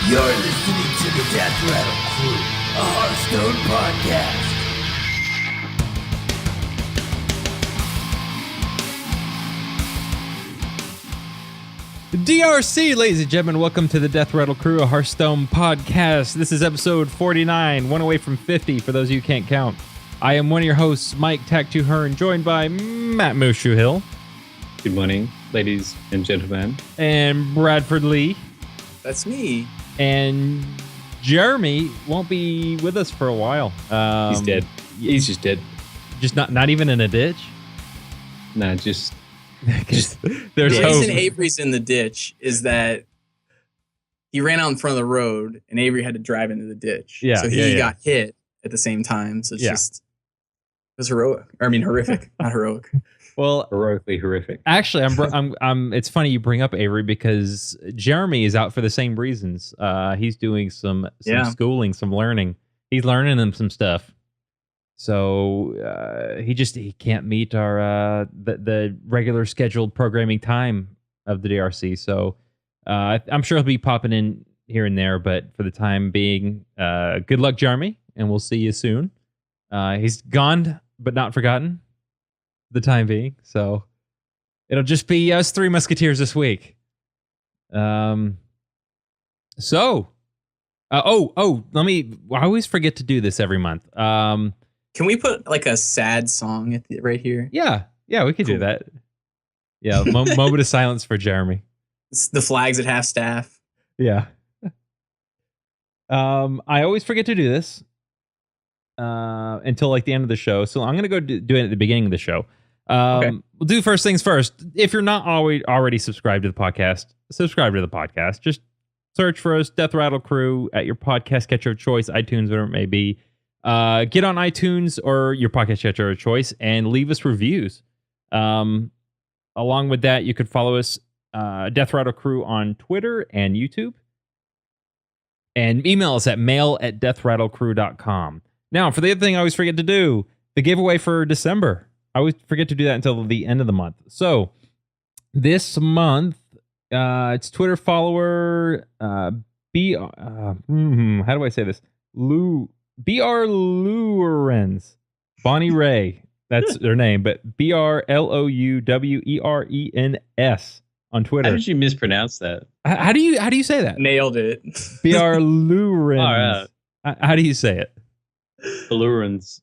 You're listening to the Death Rattle Crew, a Hearthstone podcast. DRC, ladies and gentlemen, welcome to the Death Rattle Crew, a Hearthstone podcast. This is episode 49, one away from 50, for those of you who can't count. I am one of your hosts, Mike Tack2Hearn, joined by Matt Mushu Hill. Good morning, ladies and gentlemen. And Bradford Lee. That's me. And Jeremy won't be with us for a while. He's dead. He's just dead. Just not even in a ditch? No, just there's the hope. reason Avery's in the ditch is that he ran out in front of the road and Avery had to drive into the ditch. Yeah, so he got hit at the same time. So it's it was heroic. Or, I mean, horrific, not heroic. Well, heroically horrific. Actually, I'm. It's funny you bring up Avery because Jeremy is out for the same reasons. He's doing some schooling, some learning. He's learning them some stuff. So he can't meet our the regular scheduled programming time of the DRC. So I'm sure he'll be popping in here and there. But for the time being, good luck, Jeremy, and we'll see you soon. He's gone but not forgotten. The time being, so it'll just be us three musketeers this week. I always forget to do this every month. Can we put like a sad song right here? Yeah, we could do that. Yeah, moment of silence for Jeremy. It's the flags at half staff. Yeah. I always forget to do this until like the end of the show, so I'm gonna go do it at the beginning of the show. Okay. We'll do first things first. If you're not already subscribed to the podcast, subscribe to the podcast. Just search for us, Death Rattle Crew, at your podcast catcher of choice, iTunes, whatever it may be. Get on iTunes or your podcast catcher of choice and leave us reviews. Along with that, you could follow us, Death Rattle Crew, on Twitter and YouTube. And email us at mail@deathrattlecrew.com. Now, for the other thing I always forget to do, the giveaway for December. I always forget to do that until the end of the month. So this month, it's Twitter follower how do I say this? BR Lourens. Bonnie Ray. That's their name, but BRLOUWERENS on Twitter. How did you mispronounce that? How do you say that? Nailed it. BR Lourens. All right. How do you say it? Ballourens.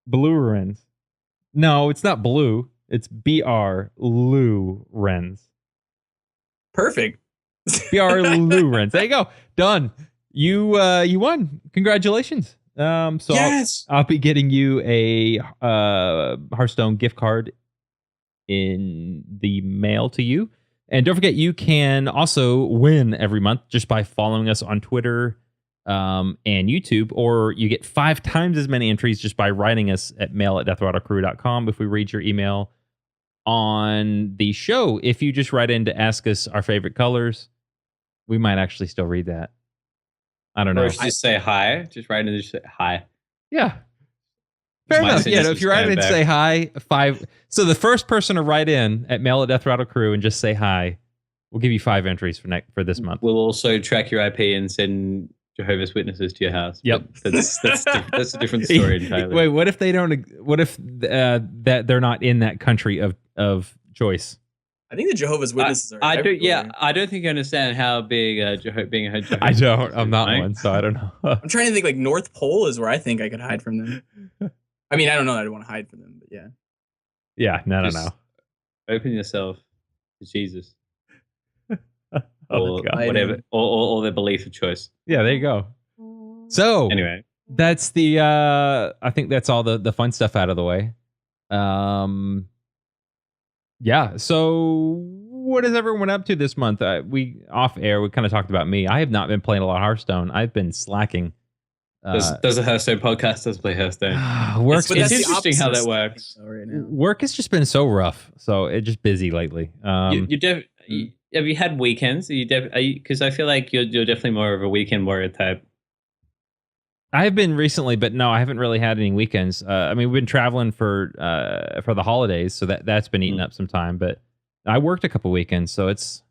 Ballourens. No, it's not blue. It's BR Lourens. Perfect. BR Lourens. There you go. Done. You won. Congratulations. Yes. I'll be getting you a Hearthstone gift card in the mail to you. And don't forget, you can also win every month just by following us on Twitter and YouTube, or you get 5 times as many entries just by writing us at mail@deathrattlecrew.com if we read your email on the show. If you just write in to ask us our favorite colors, we might actually still read that. I don't know. Or just say hi. Just write in and just say hi. Yeah. Fair enough. Yeah, if you write in and say hi, 5. So the first person to write in at mail@deathrattlecrew and just say hi, we'll give you 5 entries for this month. We'll also track your IP and send Jehovah's Witnesses to your house. Yep. That's a different story entirely. Wait, what if they don't? What if that they're not in that country of choice? I think the Jehovah's Witnesses are. I don't think you understand how big being a Jehovah's. I don't. I'm not one, so I don't know. I'm trying to think. Like North Pole is where I think I could hide from them. I mean, I don't know that I want to hide from them, but yeah. Yeah. No. Open yourself to Jesus. Oh, or whatever, or their belief of choice. Yeah, there you go. So anyway, that's the. I think that's all the fun stuff out of the way. Yeah. So what is everyone up to this month? We off air. We kind of talked about me. I have not been playing a lot of Hearthstone. I've been slacking. Does a Hearthstone podcast does play Hearththone? It's interesting how that works. Right now. Work has just been so rough. So it's just busy lately. Have you had weekends? Because I feel like you're definitely more of a weekend warrior type. I have been recently, but no, I haven't really had any weekends. I mean, we've been traveling for the holidays, so that's been eating up some time. But I worked a couple weekends, so it's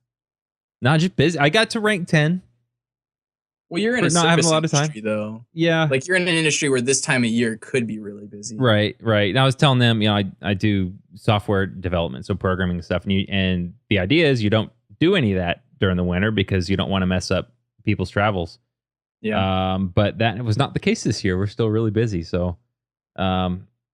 not just busy. I got to rank 10 Well, you're in For a not having a service lot of time. industry, though. Yeah. Like you're in an industry where this time of year could be really busy. Right. And I was telling them, I do software development, so programming and stuff, and the idea is you don't do any of that during the winter because you don't want to mess up people's travels. Yeah. But that was not the case this year. We're still really busy, so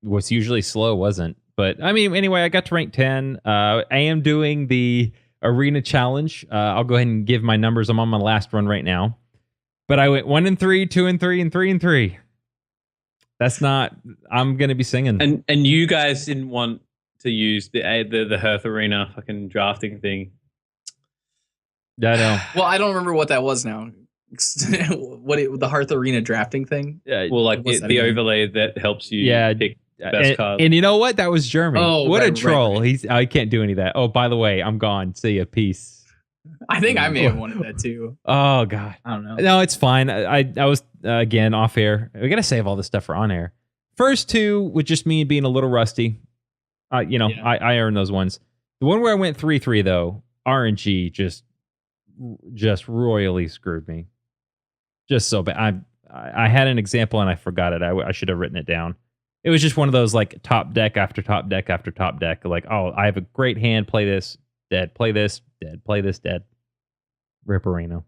what's usually slow wasn't. But I mean, anyway, I got to rank 10. I am doing the arena challenge. I'll go ahead and give my numbers. I'm on my last run right now. But I went 1 and 3, 2 and 3, and 3 and 3. That's not. I'm gonna be singing. And you guys didn't want to use the Hearth Arena fucking drafting thing. I know. Well, I don't remember what that was now. The Hearth Arena drafting thing? Well, like the overlay that helps you pick best cards. And you know what? That was Jeremy. Oh, what right, a troll! right. I can't do any of that. Oh, by the way, I'm gone. See ya. Peace. I think I may have wanted that too. Oh God. I don't know. No, it's fine. I was again off air. We gotta save all this stuff for on air. First two with just me being a little rusty. I earned those ones. The one where I went 3-3 though, RNG just royally screwed me. Just so bad. I had an example and I forgot it. I should have written it down. It was just one of those like top deck after top deck after top deck. Like, oh, I have a great hand. Play this. Dead. Play this. Dead. Play this. Dead. Rip Arena.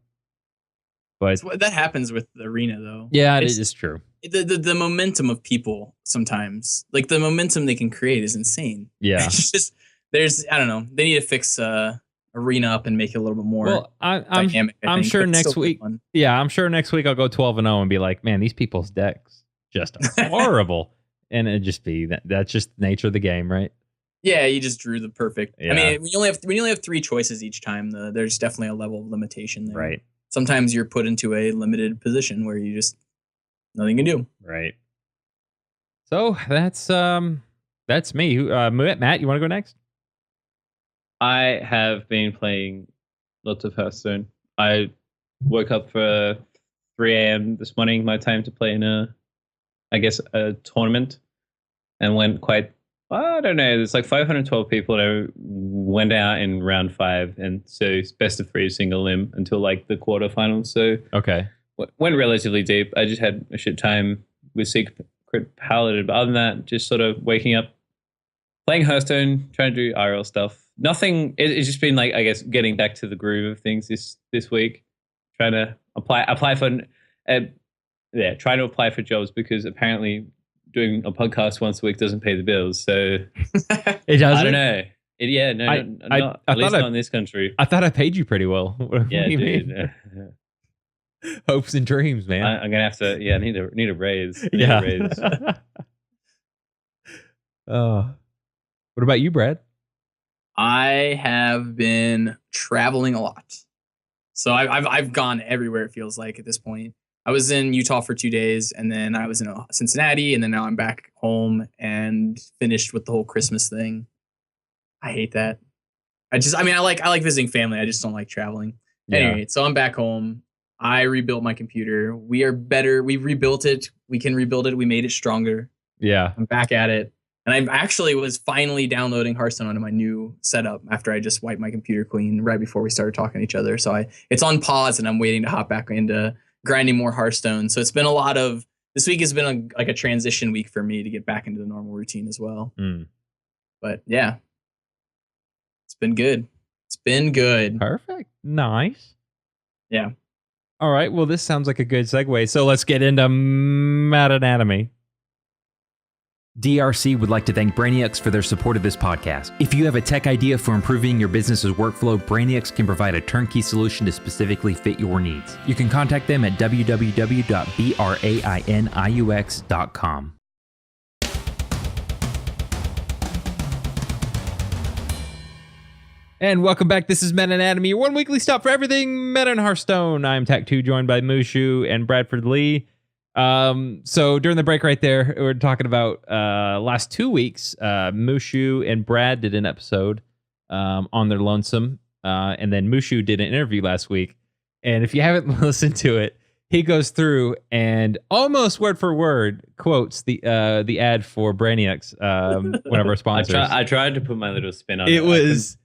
But that happens with the arena, though. Yeah, it is true. The momentum of people sometimes, like the momentum they can create, is insane. Yeah, it's just I don't know. They need to fix arena up and make it a little bit more. Well, dynamic. I'm sure next week. Yeah, I'm sure next week I'll go 12-0 and be like, man, these people's decks just horrible, and it just be that's just the nature of the game, right? Yeah, you just drew the perfect. Yeah. I mean, when you only have 3 choices each time, there's definitely a level of limitation there. Right. Sometimes you're put into a limited position where you just nothing you can do. Right. So that's me. Matt, you want to go next? I have been playing lots of Hearthstone. I woke up for 3 a.m. this morning, my time to play in a tournament, and went quite. I don't know. There's like 512 people that went out in round 5, and so it's best of 3 single limb until like the quarterfinals. So okay, went relatively deep. I just had a shit time with Secret Paladin, but other than that, just sort of waking up, playing Hearthstone, trying to do IRL stuff. Nothing. It's just been like, I guess, getting back to the groove of things this week. Trying to apply for, trying to apply for jobs, because apparently doing a podcast once a week doesn't pay the bills. So it doesn't. I don't know. At least not in this country. I thought I paid you pretty well. What do you mean? Hopes and dreams, man. I'm gonna have to. Yeah, I need a raise. Yeah. A raise. What about you, Brad? I have been traveling a lot, so I've gone everywhere. It feels like at this point. I was in Utah for 2 days, and then I was in Cincinnati, and then now I'm back home and finished with the whole Christmas thing. I hate that. I like visiting family. I just don't like traveling. Yeah. Anyway, so I'm back home. I rebuilt my computer. We are better. We rebuilt it. We can rebuild it. We made it stronger. Yeah. I'm back at it. And I actually was finally downloading Hearthstone onto my new setup after I just wiped my computer clean right before we started talking to each other. So it's on pause, and I'm waiting to hop back into grinding more Hearthstone. So it's been this week has been a transition week for me to get back into the normal routine as well. But yeah, it's been good. It's been good. Perfect. Nice. Yeah. All right. Well, this sounds like a good segue. So let's get into Mad Anatomy. DRC would like to thank Brainiacs for their support of this podcast. If you have a tech idea for improving your business's workflow, Brainiacs can provide a turnkey solution to specifically fit your needs. You can contact them at www.brainiux.com. And welcome back. This is Meta Anatomy, your one weekly stop for everything Meta and Hearthstone. I'm Tac2, joined by Mushu and Bradford Lee. So during the break right there, we were talking about last 2 weeks. Mushu and Brad did an episode on their lonesome, and then Mushu did an interview last week. And if you haven't listened to it, he goes through and almost word for word quotes the ad for Brainiacs, one of our sponsors. I tried to put my little spin on it. It was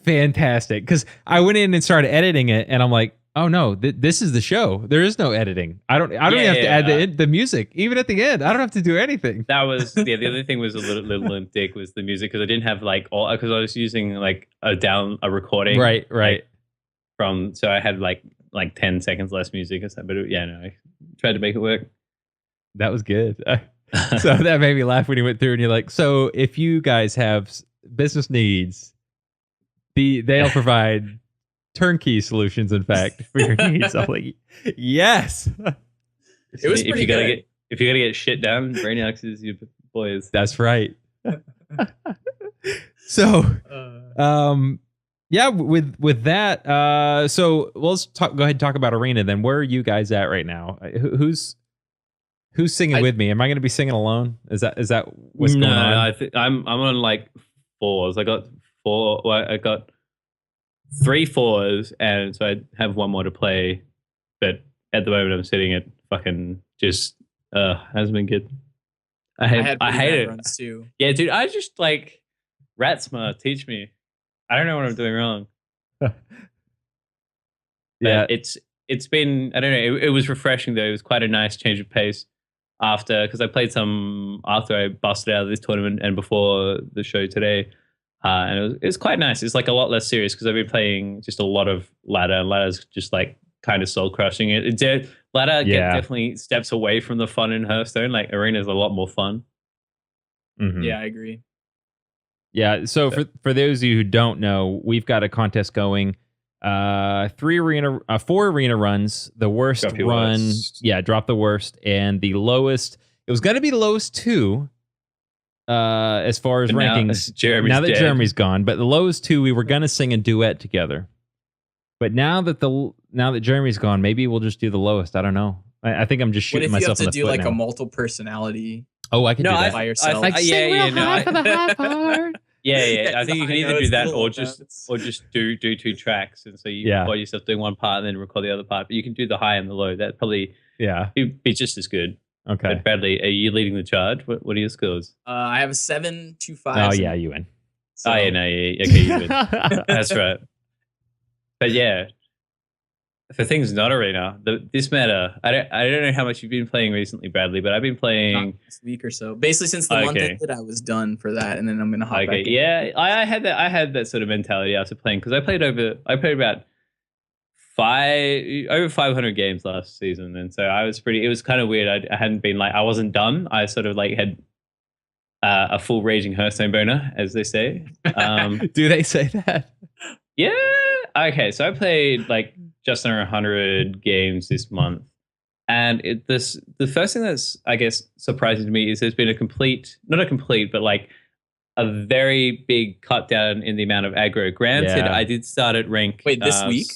fantastic, because I went in and started editing it, and I'm like, Oh no, this is the show. There is no editing. I don't even have to add the music. Even at the end, I don't have to do anything. That was the other thing was a little limp dick was the music because I didn't have like all because I was using like a recording. Right. Like, so I had like 10 seconds less music or something. But yeah, no, I tried to make it work. That was good. So that made me laugh when you went through and you're like, so if you guys have business needs, they'll provide turnkey solutions, in fact, for your needs. I'm like, yes. It was pretty good. If you gotta get shit done, Brainiacs is your boys. That's right. So, yeah, with that, so let's go ahead and talk about Arena then. Where are you guys at right now? Who's singing with me? Am I going to be singing alone? Is that what's going on? No, I'm on like 4s. I got 4. Well, I got 3 4s, and so I have 1 more to play. But at the moment, I'm sitting at fucking just hasn't been good. I hate it. Runs too. Yeah, dude. I just like Ratsma. Teach me. I don't know what I'm doing wrong. Yeah, it's been. I don't know. It was refreshing though. It was quite a nice change of pace because I played some after I busted out of this tournament and before the show today. And it was quite nice. It's like a lot less serious because I've been playing just a lot of ladder, and ladder's just like kind of soul crushing. Ladder definitely steps away from the fun in Hearthstone. Like Arena is a lot more fun. Mm-hmm. Yeah, I agree. Yeah. So for those of you who don't know, we've got a contest going. 4 arena runs. The worst run, drop the worst, and the lowest. It was going to be the lowest 2. As far as rankings, now that Jeremy's gone, but the lowest 2 we were gonna sing a duet together. But now that Jeremy's gone, maybe we'll just do the lowest. I don't know. I think I'm just shooting myself in the foot. What if you have to do like now. a multiple personality? Oh, I can do that by yourself. I think you can either do that or just do 2 tracks, and so you record yourself doing one part and then record the other part. But you can do the high and the low. That probably be just as good. Okay. But Bradley, are you leading the charge? What are your scores? I have a 7, 2 5. Oh yeah, you win. So. Oh yeah, no, yeah, okay, you win. That's right. But yeah, for things not Arena, this meta, I don't know how much you've been playing recently, Bradley, but I've been playing this week or so. Basically, since the month ended, I was done for that, and then I'm gonna hop back in. Yeah, I had that sort of mentality after playing because I played about over 500 games last season, and so it was kind of weird. I hadn't been I wasn't done. I sort of like had a full raging Hearthstone boner, as they say. Do they say that? Yeah. Okay, so I played like just under 100 games this month, and the first thing that's I guess surprising to me is there's been not a complete, but like a very big cut down in the amount of aggro. Granted, I did start at rank. Wait, this week?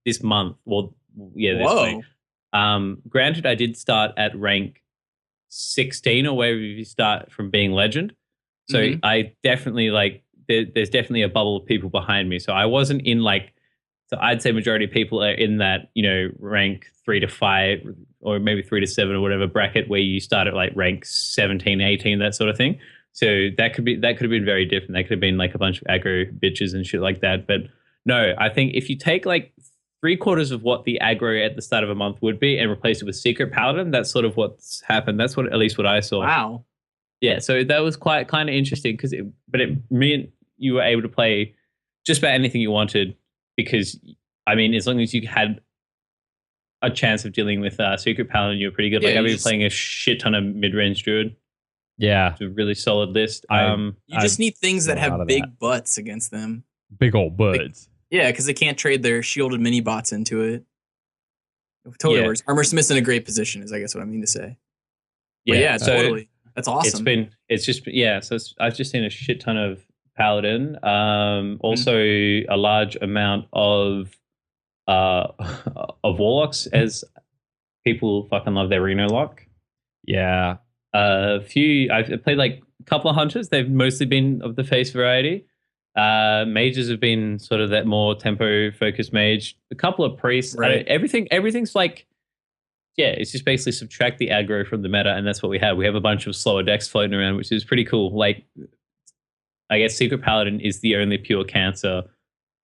This month. Well, yeah, this Whoa. week. Granted, I did start at rank 16 or wherever you start from being legend. So I definitely there's definitely a bubble of people behind me. So I wasn't in so I'd say majority of people are in that, rank 3 to 5 or maybe 3 to 7 or whatever bracket where you start at rank 17, 18, that sort of thing. So that could have been very different. That could have been a bunch of aggro bitches and shit like that. But no, I think if you take 3/4 of what the aggro at the start of a month would be and replace it with Secret Paladin, that's sort of what's happened. That's at least what I saw. Wow. Yeah, so that was quite kind of interesting because it meant you were able to play just about anything you wanted because, I mean, as long as you had a chance of dealing with Secret Paladin, you were pretty good. Yeah, I've been playing a shit ton of mid-range Druid. Yeah. It's a really solid list. You just need things that have big butts against them. Big old butts. Yeah, because they can't trade their shielded mini bots into it. It totally works. Armor Smith's in a great position, is I guess what I mean to say. Yeah, so totally. That's awesome. So I've just seen a shit ton of Paladin. Also a large amount of Warlocks, as people fucking love their Reno lock. Yeah. I've played a couple of Hunters. They've mostly been of the face variety. Mages have been sort of that more tempo focused mage. A couple of priests. Right. Everything's it's just basically subtract the aggro from the meta, and that's what we have. We have a bunch of slower decks floating around, which is pretty cool. I guess Secret Paladin is the only pure cancer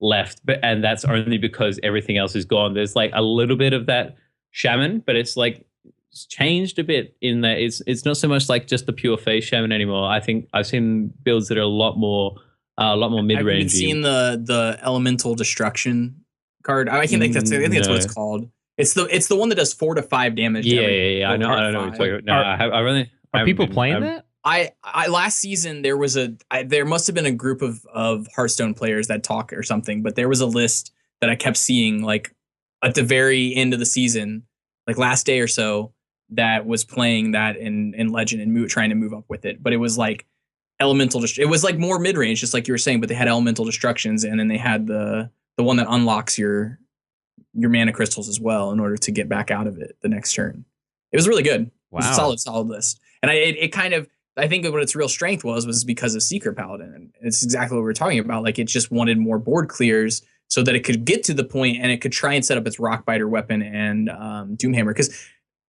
left, and that's only because everything else is gone. There's like a little bit of that shaman, but it's like it's changed a bit in that it's not so much like just the pure face shaman anymore. I think I've seen builds that are a lot more mid range. I've seen the elemental destruction card. I think that's what it's called. It's the one that does 4 to 5 damage. Yeah. I know what you're talking about. No, are people playing that? I last season there must have been a group of Hearthstone players that talk or something, but there was a list that I kept seeing like at the very end of the season, like last day or so, that was playing that in Legend and trying to move up with it. But it was like elemental. It was like more mid range, just like you were saying. But they had elemental destructions, and then they had the one that unlocks your mana crystals as well in order to get back out of it the next turn. It was really good. Wow. It was a solid list. And it kind of, I think what its real strength was because of Secret Paladin. And it's exactly what we were talking about. Like it just wanted more board clears so that it could get to the point and it could try and set up its Rockbiter weapon and Doomhammer. Because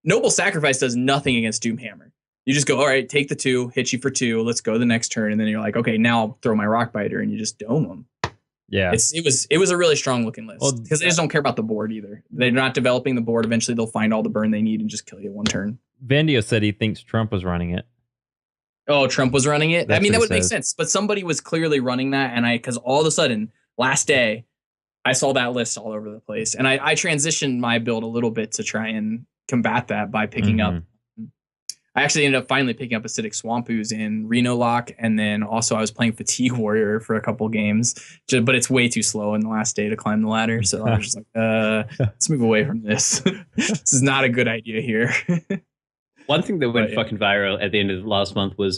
Noble Sacrifice does nothing against Doomhammer. You just go, all right, take the 2, hit you for 2, let's go the next turn. And then you're like, okay, now I'll throw my Rockbiter and you just dome them. Yeah, it was a really strong looking list because they just don't care about the board either. They're not developing the board. Eventually, they'll find all the burn they need and just kill you one turn. Vandio said he thinks Trump was running it. Oh, Trump was running it. That's I mean, that would what he make says. sense. But somebody was clearly running that, and because all of a sudden, last day, I saw that list all over the place, and I transitioned my build a little bit to try and combat that by picking up. I actually ended up finally picking up Acidic Swamp Ooze in Reno Lock, and then also I was playing Fatigue Warrior for a couple games, but it's way too slow in the last day to climb the ladder. So I was just like, let's move away from this. This is not a good idea here. One thing that went fucking viral at the end of last month was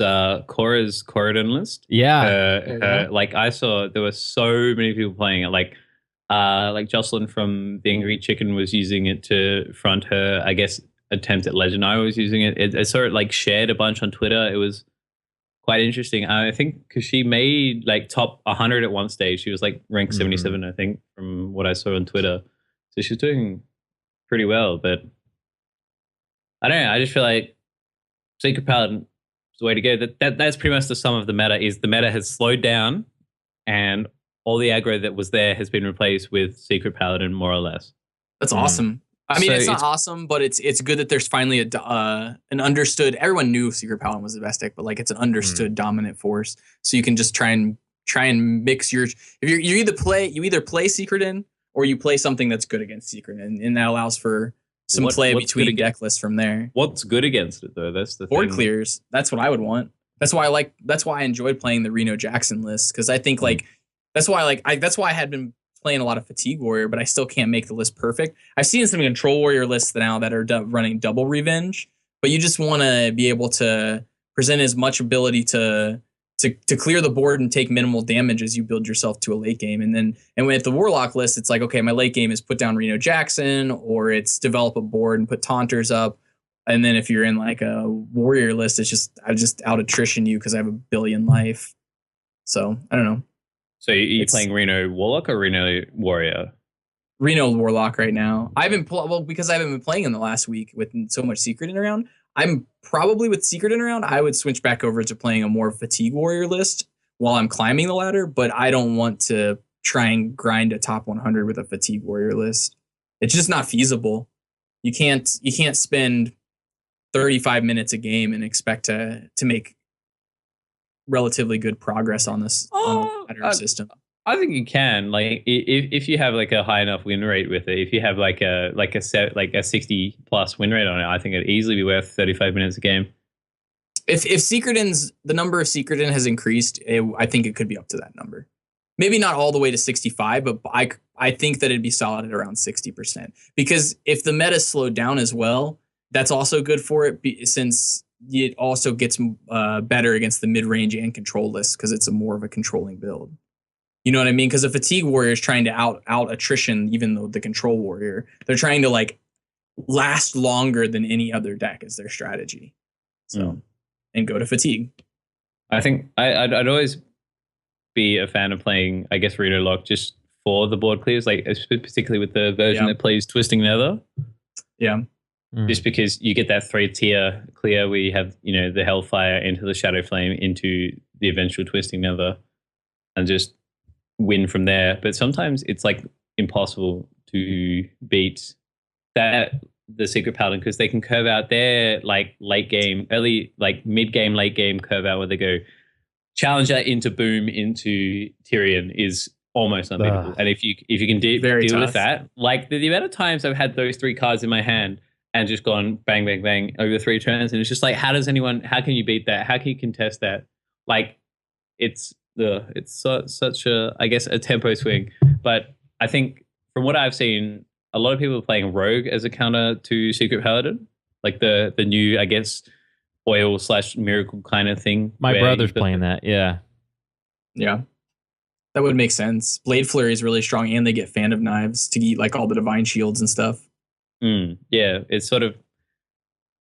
Cora's Corridon list. Yeah. Like I saw there were so many people playing it. Like Jocelyn from The Angry Chicken was using it to front her, I guess, attempt at Legend. I was using it. I saw it like shared a bunch on Twitter. It was quite interesting. I think because she made like top 100 at one stage. She was like ranked 77, I think, from what I saw on Twitter. So she's doing pretty well. But I don't know. I just feel like Secret Paladin is the way to go. That's pretty much the sum of the meta. Is the meta has slowed down, and all the aggro that was there has been replaced with Secret Paladin, more or less. That's awesome. I mean, it's not awesome, but it's good that there's finally an understood. Everyone knew Secret Paladin was the best deck, but like it's an understood dominant force. So you can just try and mix your. If you either play Secret in or you play something that's good against Secret, and that allows for some play between deck lists from there. What's good against it though? That's the board thing. Clears. That's what I would want. That's why I enjoyed playing the Reno Jackson list because I think that's why I had been playing a lot of Fatigue Warrior, but I still can't make the list perfect. I've seen some Control Warrior lists now that are running double revenge, but you just want to be able to present as much ability to clear the board and take minimal damage as you build yourself to a late game. And with the Warlock list, it's like, okay, my late game is put down Reno Jackson, or it's develop a board and put Taunters up. And then if you're in like a Warrior list, I just out attrition you because I have 1 billion life. So I don't know. So you're playing Reno Warlock or Reno Warrior? Reno Warlock right now. Because I haven't been playing in the last week with so much Secret in around. I'm probably with Secret in around. I would switch back over to playing a more Fatigue Warrior list while I'm climbing the ladder. But I don't want to try and grind a top 100 with a Fatigue Warrior list. It's just not feasible. You can't spend 35 minutes a game and expect to make relatively good progress on this ladder system. I think you can. Like if you have like a high enough win rate with it, if you have like a 60 plus win rate on it, I think it'd easily be worth 35 minutes a game. If the number of Secret in has increased, I think it could be up to that number. Maybe not all the way to 65, but I think that it'd be solid at around 60%. Because if the meta slowed down as well, that's also good for it since it also gets better against the mid-range and control lists because it's more of a controlling build. You know what I mean? Because a Fatigue Warrior is trying to out attrition even though the Control Warrior. They're trying to like last longer than any other deck is their strategy. So and go to Fatigue. I think I'd always be a fan of playing, I guess, Reno Lock just for the board clears, like particularly with the version that plays Twisting Nether. Yeah. Just because you get that 3-tier clear where you have, the Hellfire into the Shadow Flame into the eventual Twisting Nether, and just win from there. But sometimes it's like impossible to beat the Secret Paladin because they can curve out their like late game, early like mid game, late game curve out where they go Challenger into Boom into Tyrion is almost unbeatable. And if you can deal with that, like the amount of times I've had those 3 cards in my hand and just gone bang bang bang over 3 turns, and it's just like how can you beat that? How can you contest that? Like it's such a, I guess, a tempo swing. But I think from what I've seen, a lot of people are playing Rogue as a counter to Secret Paladin, like the new, I guess, oil/miracle kind of thing. My brother's playing that. Yeah. That would make sense. Blade Flurry is really strong, and they get Fan of Knives to eat like all the divine shields and stuff. Yeah, it's sort of,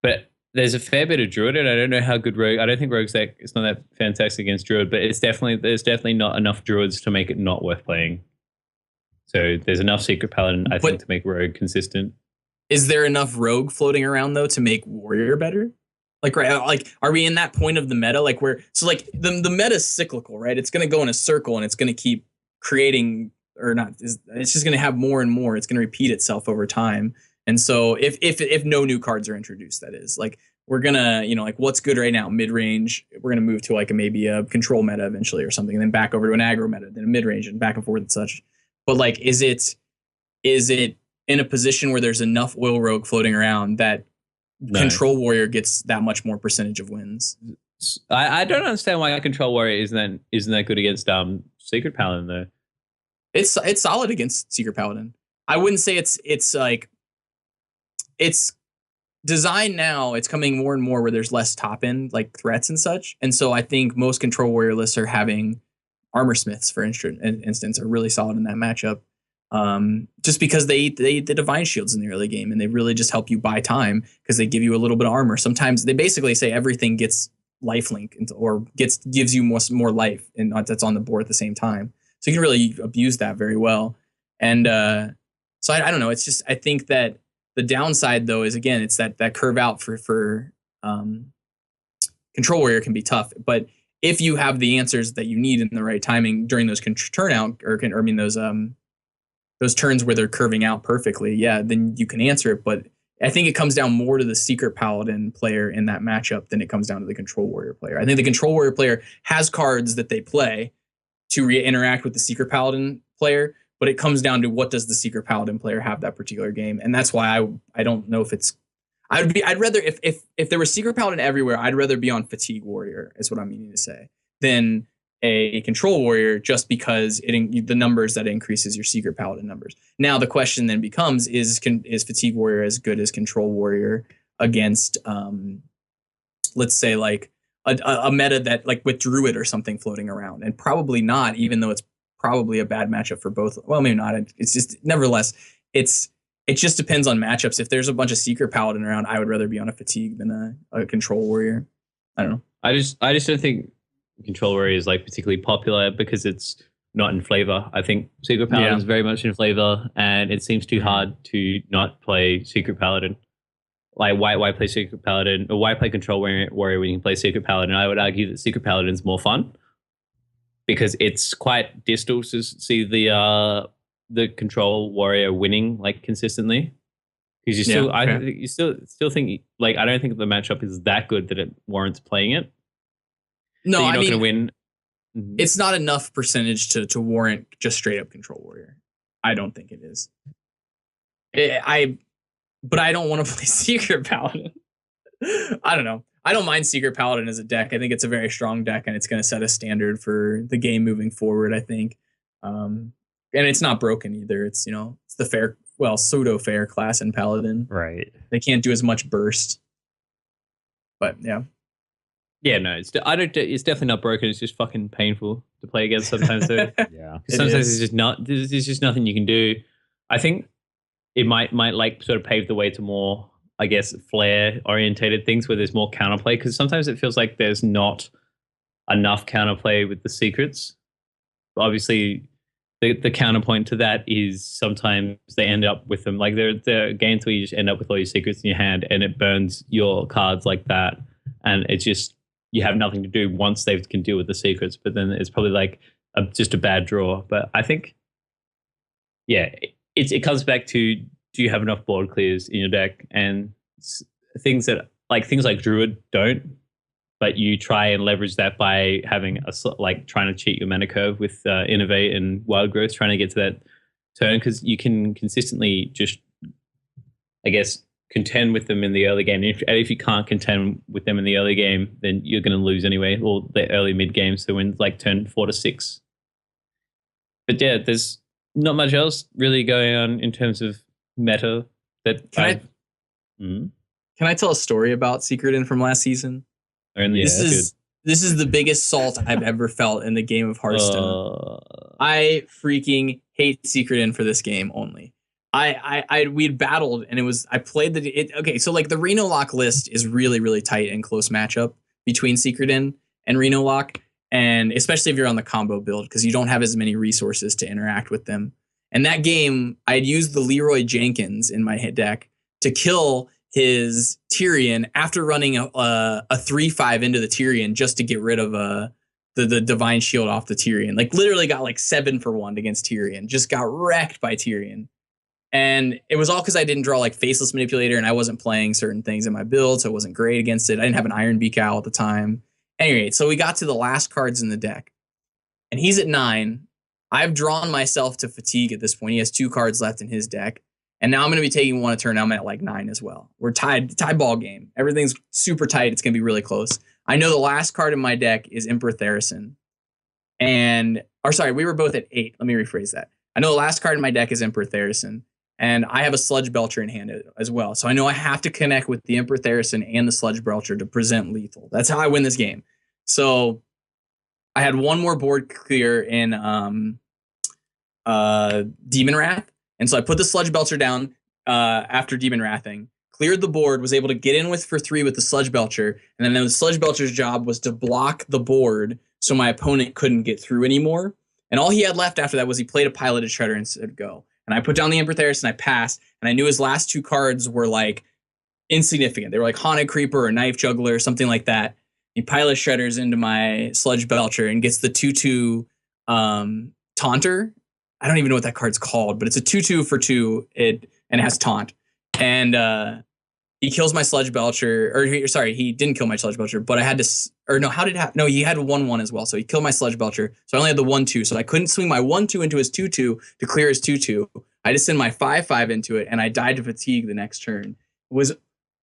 but there's a fair bit of Druid, and I don't know how good Rogue. I don't think Rogue's it's not that fantastic against Druid, but there's definitely not enough Druids to make it not worth playing. So there's enough Secret Paladin, I think, to make Rogue consistent. Is there enough Rogue floating around though to make Warrior better? Like, right, like, are we in that point of the meta? Like, the meta's cyclical, right? It's going to go in a circle and it's going to keep creating, or not. It's just going to have more and more. It's going to repeat itself over time. And so, if no new cards are introduced, that is, like, we're gonna, like, what's good right now, mid range. We're gonna move to maybe a control meta eventually or something, and then back over to an aggro meta, then a mid range, and back and forth and such. But like, is it in a position where there's enough oil rogue floating around that Control Warrior gets that much more percentage of wins? I don't understand why Control Warrior isn't that good against Secret Paladin though. It's solid against Secret Paladin. I wouldn't say it's like it's designed now. It's coming more and more where there's less top end like threats and such, and so I think most Control Warrior lists are having Armor Smiths, for instance, are really solid in that matchup. Just because they eat the divine shields in the early game, and they really just help you buy time because they give you a little bit of armor. Sometimes they basically say everything gets lifelink or gives you more life, and that's on the board at the same time. So you can really abuse that very well. And so I don't know. It's just, I think that the downside though is, again, it's that curve out for Control Warrior can be tough, but if you have the answers that you need in the right timing during those turnout those turns where they're curving out perfectly, then you can answer it. But I think it comes down more to the Secret Paladin player in that matchup than it comes down to the Control Warrior player. I think the Control Warrior player has cards that they play to interact with the Secret Paladin player, but it comes down to what does the Secret Paladin player have that particular game, and that's why I don't know if it's. I'd rather if there was Secret Paladin everywhere, I'd rather be on Fatigue Warrior, is what I'm meaning to say, than a Control Warrior, just because the numbers that increases your Secret Paladin numbers. Now the question then becomes: is Fatigue Warrior as good as Control Warrior against, let's say, like a meta that, like, with Druid or something floating around? And probably not, even though it's probably a bad matchup for both. Well, maybe not. It's just, nevertheless, it just depends on matchups. If there's a bunch of Secret Paladin around, I would rather be on a Fatigue than a Control Warrior. I don't know. I just don't think Control Warrior is like particularly popular because it's not in flavor. I think Secret Paladin is very much in flavor, and it seems too hard to not play Secret Paladin. Like, why play Secret Paladin, or why play Control Warrior when you can play Secret Paladin? I would argue that Secret Paladin is more fun because it's quite distal to see the Control Warrior winning like consistently. Because you still think, like, I don't think the matchup is that good that it warrants playing it. No, so you're not going to win. It's not enough percentage to warrant just straight up Control Warrior. I don't think it is. But I don't want to play Secret Paladin. I don't know. I don't mind Secret Paladin as a deck. I think it's a very strong deck, and it's going to set a standard for the game moving forward, I think. And it's not broken either. It's, it's the pseudo fair class in Paladin. Right. They can't do as much burst. But yeah. Yeah, no, it's definitely not broken. It's just fucking painful to play against sometimes. Though. Yeah. Sometimes there's just nothing you can do. I think it might like sort of pave the way to more, I guess, flair orientated things where there's more counterplay, because sometimes it feels like there's not enough counterplay with the secrets. Obviously, the counterpoint to that is sometimes they end up with them. Like, there are games where you just end up with all your secrets in your hand and it burns your cards like that. And it's just, you have nothing to do once they can deal with the secrets. But then it's probably like just a bad draw. But I think, yeah, it comes back to, do you have enough board clears in your deck? And things like Druid don't, but you try and leverage that by having trying to cheat your mana curve with Innovate and Wild Growth, trying to get to that turn, because you can consistently just, I guess, contend with them in the early game. If you can't contend with them in the early game, then you're going to lose anyway, or the early mid game. So when like turn 4 to 6. But yeah, there's not much else really going on in terms of meta. Can I tell a story about Secret In from last season? This is the biggest salt I've ever felt in the game of Hearthstone. I freaking hate Secret In for this game only. We'd battled, and I played okay, so like the Reno Lock list is really, really tight and close matchup between Secret In and Reno Lock, and especially if you're on the combo build, because you don't have as many resources to interact with them. And that game, I had used the Leroy Jenkins in my hit deck to kill his Tyrion after running a 3/5 into the Tyrion just to get rid of the Divine Shield off the Tyrion. Like literally got like 7 for 1 against Tyrion. Just got wrecked by Tyrion. And it was all because I didn't draw like Faceless Manipulator, and I wasn't playing certain things in my build, so it wasn't great against it. I didn't have an Iron Beak Owl at the time. Anyway, so we got to the last cards in the deck, and he's at 9. I've drawn myself to fatigue at this point. He has 2 cards left in his deck, and now I'm going to be taking 1 a turn. I'm at like 9 as well. We're tied ball game. Everything's super tight. It's going to be really close. I know the last card in my deck is Emperor Theresen, we were both at 8. Let me rephrase that. I know the last card in my deck is Emperor Theresen. And I have a Sludge Belcher in hand as well. So I know I have to connect with the Emperor Theresen and the Sludge Belcher to present lethal. That's how I win this game. So I had 1 more board clear in Demon Wrath. And so I put the Sludge Belcher down after Demon Wrathing, cleared the board, was able to get in for 3 with the Sludge Belcher. And then the Sludge Belcher's job was to block the board so my opponent couldn't get through anymore. And all he had left after that was he played a Piloted Shredder and said go. And I put down the Emperor Theresen, I passed, and I knew his last 2 cards were like insignificant. They were like Haunted Creeper or Knife Juggler or something like that. He Pilot Shredders into my Sludge Belcher and gets the 2/2 Taunter. I don't even know what that card's called, but it's a 2/2 for 2. And it has Taunt. And he kills my Sludge Belcher, he didn't kill my Sludge Belcher, but I had to, he had 1/1 as well. So he killed my Sludge Belcher. So I only had the 1/2. So I couldn't swing my 1/2 into his 2/2 to clear his 2/2. I just sent my 5/5 into it, and I died to fatigue the next turn. It was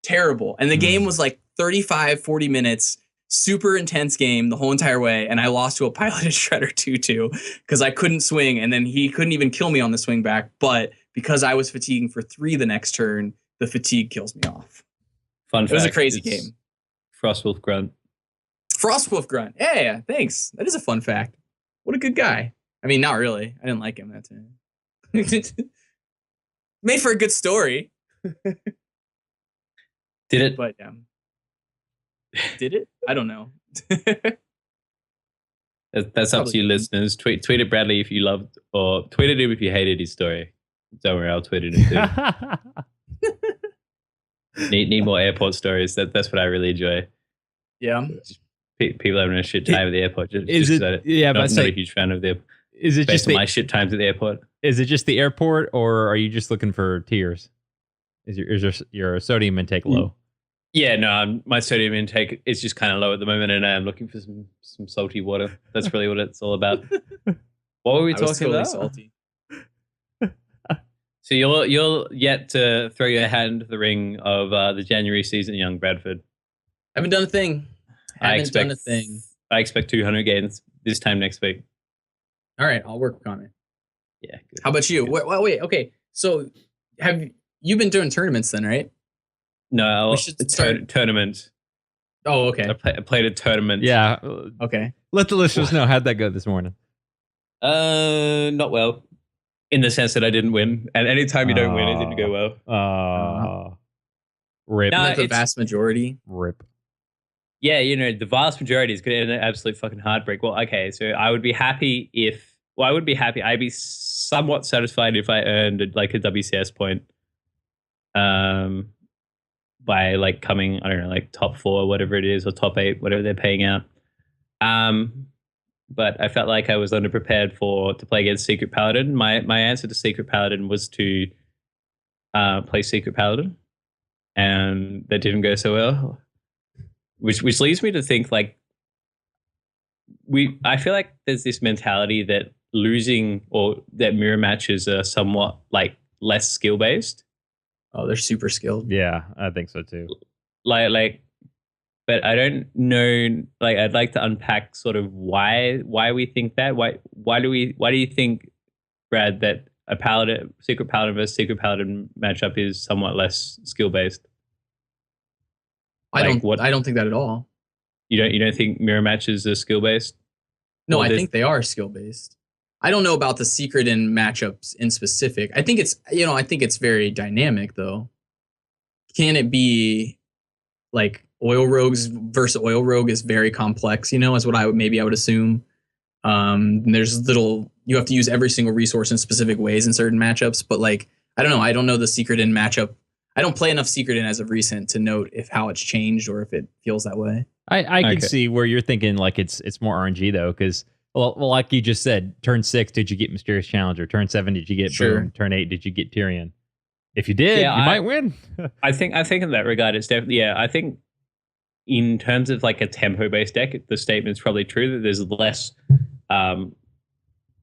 terrible. And the game was like 35, 40 minutes, super intense game the whole entire way. And I lost to a Piloted Shredder 2/2 because I couldn't swing. And then he couldn't even kill me on the swing back. But because I was fatiguing for 3 the next turn, the fatigue kills me off. It was a crazy game. Frostwolf Grunt. Frostwolf Grunt. Yeah, thanks. That is a fun fact. What a good guy. I mean, not really. I didn't like him that time. Made for a good story. Did it? But did it? I don't know. That's up to you, listeners. Tweet at Bradley if you loved, or tweet at him if you hated his story. Don't worry, I'll tweet it too. Need more airport stories. That's what I really enjoy. Yeah. People having a shit time at the airport. Not a huge fan of them. Is it based just on my shit times at the airport? Is it just the airport, or are you just looking for tears? Is your sodium intake low? Yeah, no, my sodium intake is just kind of low at the moment, and I'm looking for some salty water. That's really what it's all about. What were we talking about? Salty. So you're yet to throw your hand into the ring of the January season, young Bradford. Haven't done a thing. I expect 200 games this time next week. All right, I'll work on it. Yeah. Good. How about you? Wait. Okay. So have you been doing tournaments then, right? No, tournament. Oh, okay. I played a tournament. Yeah. Okay. Let the listeners know, how'd that go this morning? Not well. In the sense that I didn't win. And anytime you don't win, it didn't go well. Rip. No, the vast majority. Rip. Yeah, the vast majority is going to end in absolute fucking heartbreak. Well, okay, so I would be happy I'd be somewhat satisfied if I earned like a WCS point by like coming, I don't know, like top 4, whatever it is, or top 8, whatever they're paying out. but I felt like I was underprepared to play against Secret Paladin. My answer to Secret Paladin was to play Secret Paladin, and that didn't go so well. Which leads me to think like I feel like there's this mentality that losing or that mirror matches are somewhat like less skill based. Oh, they're super skilled. Yeah, I think so too. Like, but I don't know. Like, I'd like to unpack sort of why we think that. Why do you think, Brad, that a Secret Paladin versus Secret Paladin matchup is somewhat less skill based? I don't think that at all. You don't think mirror matches are skill based? No, I think they are skill based. I don't know about the secret in matchups in specific. I think it's very dynamic though. Can it be like oil rogues versus oil rogue is very complex, is what I would assume. There's you have to use every single resource in specific ways in certain matchups, but like, I don't know. I don't know the secret in matchup. I don't play enough secret in as of recent to note how it's changed or if it feels that way. I can see where you're thinking like it's more RNG though, because well, like you just said, turn 6, did you get Mysterious Challenger? Turn 7, did you get Boom? Turn 8, did you get Tyrion? If you did, you might win. I think in that regard, it's definitely I think in terms of like a tempo based deck, the statement's probably true that there's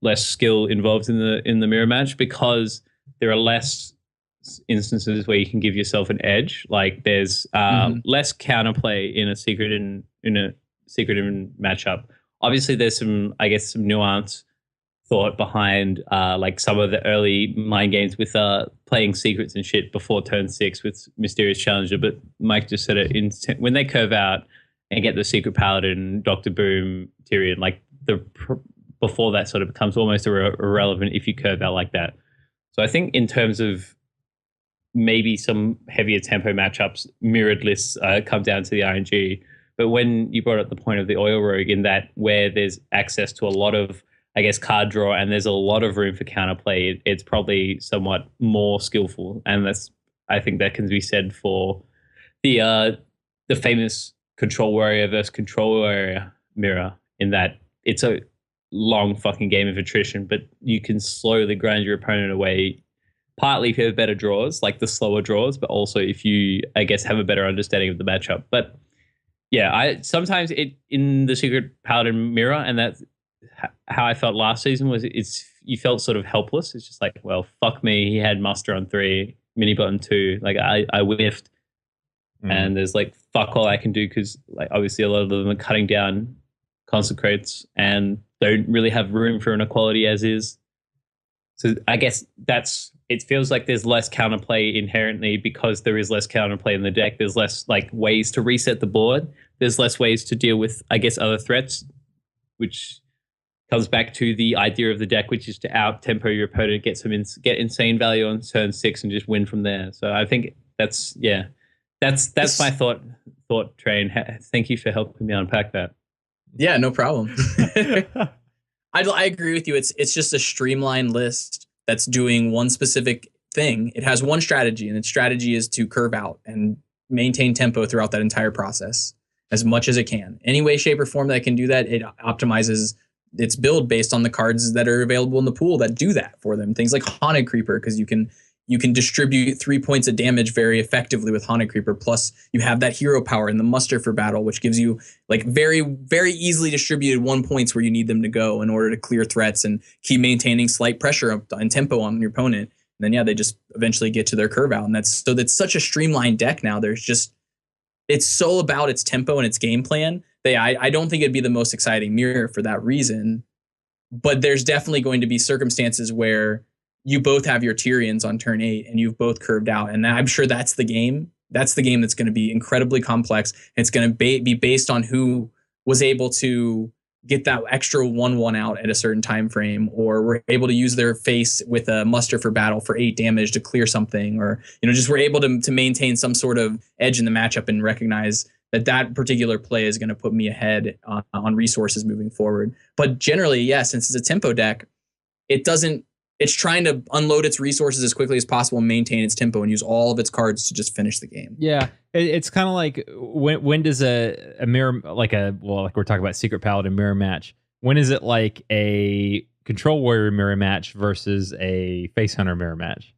less skill involved in the mirror match because there are less instances where you can give yourself an edge. Like there's less counterplay in a secret in matchup. Obviously, there's some nuance thought behind like some of the early mind games with playing secrets and shit before turn 6 with Mysterious Challenger. But Mike just said it when they curve out and get the Secret Paladin, Dr. Boom, Tyrion, like before that sort of becomes almost irrelevant if you curve out like that. So I think in terms of maybe some heavier tempo matchups, mirrored lists come down to the RNG. But when you brought up the point of the oil rogue in that where there's access to a lot of, I guess, card draw and there's a lot of room for counterplay, it's probably somewhat more skillful. And I think that can be said for the famous Control Warrior versus Control Warrior mirror in that it's a long fucking game of attrition, but you can slowly grind your opponent away. Partly if you have better draws, like the slower draws, but also if you, I guess, have a better understanding of the matchup. But yeah, sometimes in the Secret Paladin mirror, and that's how I felt last season was you felt sort of helpless. It's just like, well, fuck me. He had muster on 3, mini button 2. Like I whiffed, and there's like fuck all I can do because like obviously a lot of them are cutting down consecrates and don't really have room for inequality as is. So I guess it feels like there's less counterplay inherently because there is less counterplay in the deck. There's less like ways to reset the board. There's less ways to deal with, I guess, other threats, which comes back to the idea of the deck, which is to out tempo your opponent, get insane value on turn 6 and just win from there. So I think that's my thought train. Thank you for helping me unpack that. Yeah, no problem. I agree with you. It's just a streamlined list that's doing one specific thing. It has one strategy, and its strategy is to curve out and maintain tempo throughout that entire process as much as it can. Any way, shape, or form that can do that, it optimizes its build based on the cards that are available in the pool that do that for them. Things like Haunted Creeper, because you can distribute 3 points of damage very effectively with Haunted Creeper. Plus, you have that hero power in the muster for battle, which gives you like very, very easily distributed 1 points where you need them to go in order to clear threats and keep maintaining slight pressure and tempo on your opponent. And then, they just eventually get to their curve out. And that's such a streamlined deck now. It's so about its tempo and its game plan. I don't think it'd be the most exciting mirror for that reason. But there's definitely going to be circumstances where you both have your Tyrions on turn 8 and you've both curved out. And I'm sure that's the game. That's the game that's going to be incredibly complex. It's going to be based on who was able to get that extra 1/1 out at a certain time frame, or were able to use their face with a muster for battle for 8 damage to clear something, or just were able to maintain some sort of edge in the matchup and recognize that particular play is going to put me ahead on resources moving forward. But generally, since it's a tempo deck, it's trying to unload its resources as quickly as possible and maintain its tempo and use all of its cards to just finish the game. Yeah, it's kind of like when does a mirror like we're talking about Secret Paladin mirror match? when is it like a Control Warrior mirror match versus a Face Hunter mirror match?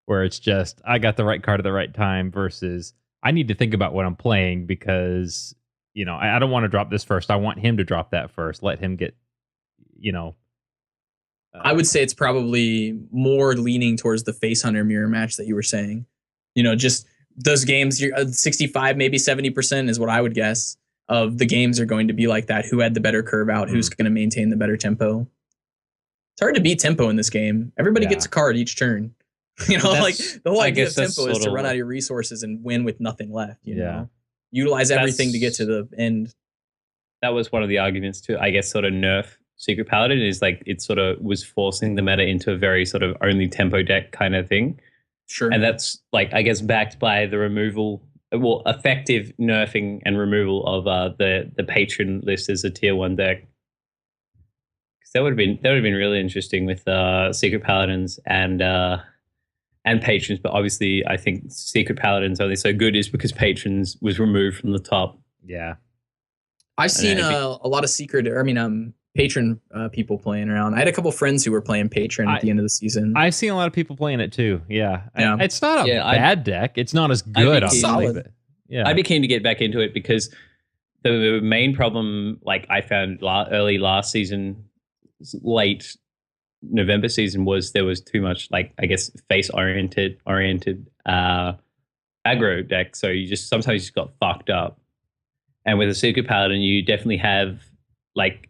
Where it's just, I got the right card at the right time versus I need to think about what I'm playing because, you know, I don't want to drop this first. I want him to drop that first. Let him get, you know. I would say it's probably more leaning towards the Face Hunter mirror match that you were saying. You know, just those games, 65, maybe 70% is what I would guess of the games are going to be like that. Who had the better curve out? Who's going to maintain the better tempo? It's hard to beat tempo in this game. Everybody gets a card each turn. You know, like the whole idea of tempo is to run out of your resources and win with nothing left. You know, utilize everything to get to the end. That was one of the arguments to, I guess, sort of nerf Secret Paladin is like it sort of was forcing the meta into a very sort of only tempo deck kind of thing. Sure. And that's like, I guess, backed by the removal, well, effective nerfing and removal of the patron list as a tier 1 deck. Because that would have been really interesting with Secret Paladins and patrons, but obviously I think Secret Paladins only so good is because patrons was removed from the top. Yeah. I've seen a lot of patron people playing around. I had a couple friends who were playing patron at the end of the season. I've seen a lot of people playing it too. Yeah. Yeah. It's not a bad deck. It's not as good, obviously, but yeah. I'd be keen to get back into it because the main problem, like I found early last season, late November season, was there was too much, like, I guess, face oriented aggro deck. So you just sometimes just got fucked up. And with a Secret Paladin, you definitely have like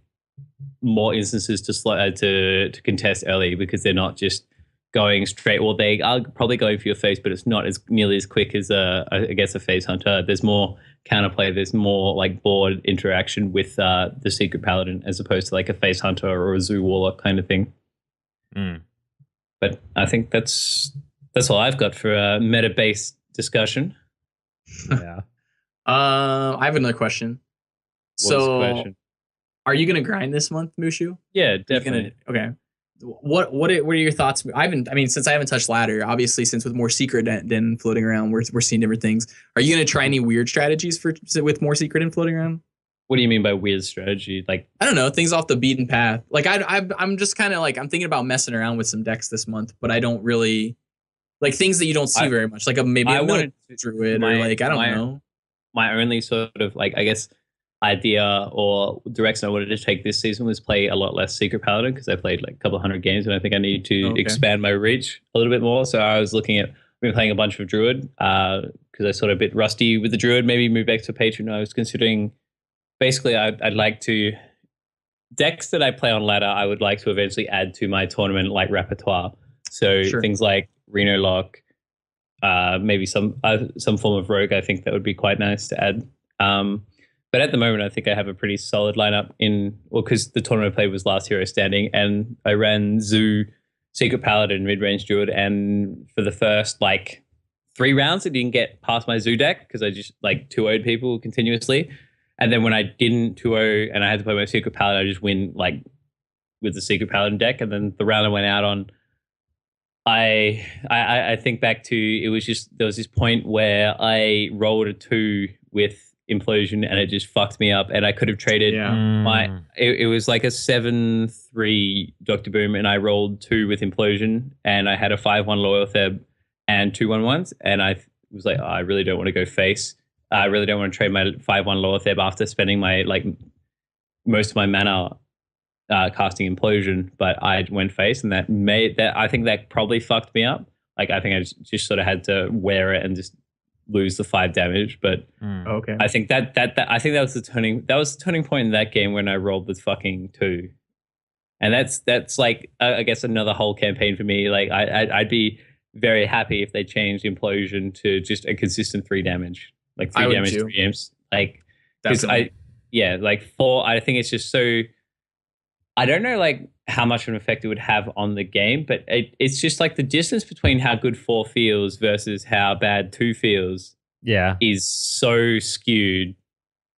more instances to contest early because they're not just going straight. Well, they are probably going for your face, but it's not as nearly as quick as I guess a face hunter. There's more counterplay. There's more like board interaction with the Secret Paladin as opposed to like a face hunter or a zoo warlock kind of thing. But I think that's all I've got for a meta-based discussion. Yeah. I have another question. What's the question? Are you gonna grind this month, Mushu? Yeah, definitely. Okay. What are your thoughts? Since I haven't touched ladder, obviously, since with more secret den floating around, we're seeing different things. Are you gonna try any weird strategies with more secret den floating around? What do you mean by weird strategy? Like, I don't know, things off the beaten path. Like I'm just kind of like I'm thinking about messing around with some decks this month, but I don't really like things that you don't see very much. Like maybe a druid or like I don't know. My only sort of like, I guess, idea or direction I wanted to take this season was play a lot less Secret Paladin because I played like a couple hundred games and I think I need to expand my reach a little bit more. So I was looking at, I've been playing a bunch of Druid because I sort of a bit rusty with the Druid, maybe move back to Patron. I was considering, basically I'd like to, decks that I play on ladder, I would like to eventually add to my tournament like repertoire. So things like Reno Lock, maybe some form of Rogue. I think that would be quite nice to add. But at the moment, I think I have a pretty solid lineup because the tournament I played was Last Hero Standing, and I ran Zoo, Secret Paladin, Mid-Range Druid, and for the first like 3 rounds, I didn't get past my Zoo deck because I just like 2-0'd people continuously. And then when I didn't 2-0 and I had to play my Secret Paladin, I just win like with the Secret Paladin deck. And then the round I went out on, I think back to, it was just, there was this point where I rolled a 2 with Implosion and it just fucked me up, and I could have traded it was like a 7-3 Dr. Boom and I rolled 2 with Implosion and I had a 5-1 Loyal Theb and 2 1-1s, and I was like, I really don't want to go face. I really don't want to trade my 5-1 Loyal Theb after spending my like most of my mana casting Implosion, but I went face, and I think that probably fucked me up. Like I think I just sort of had to wear it and just lose the 5 damage, but I think that was the turning point in that game when I rolled the fucking 2, and that's like I guess another whole campaign for me. Like I'd be very happy if they changed Implosion to just a consistent 3 damage, like 3 damage 3 games, like because like 4. I think it's just so. I don't know like how much of an effect it would have on the game, but it's just like the distance between how good 4 feels versus how bad 2 feels is so skewed.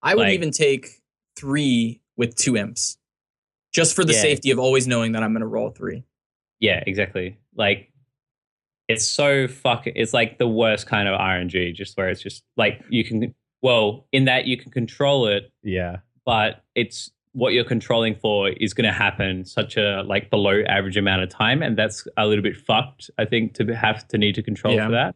I would even take 3 with 2 imps just for the safety of always knowing that I'm going to roll 3. Yeah, exactly. Like it's so it's like the worst kind of RNG, just where it's just like in that you can control it. Yeah. But it's what you're controlling for is going to happen such a like below average amount of time, and that's a little bit fucked, I think, to need to control for that.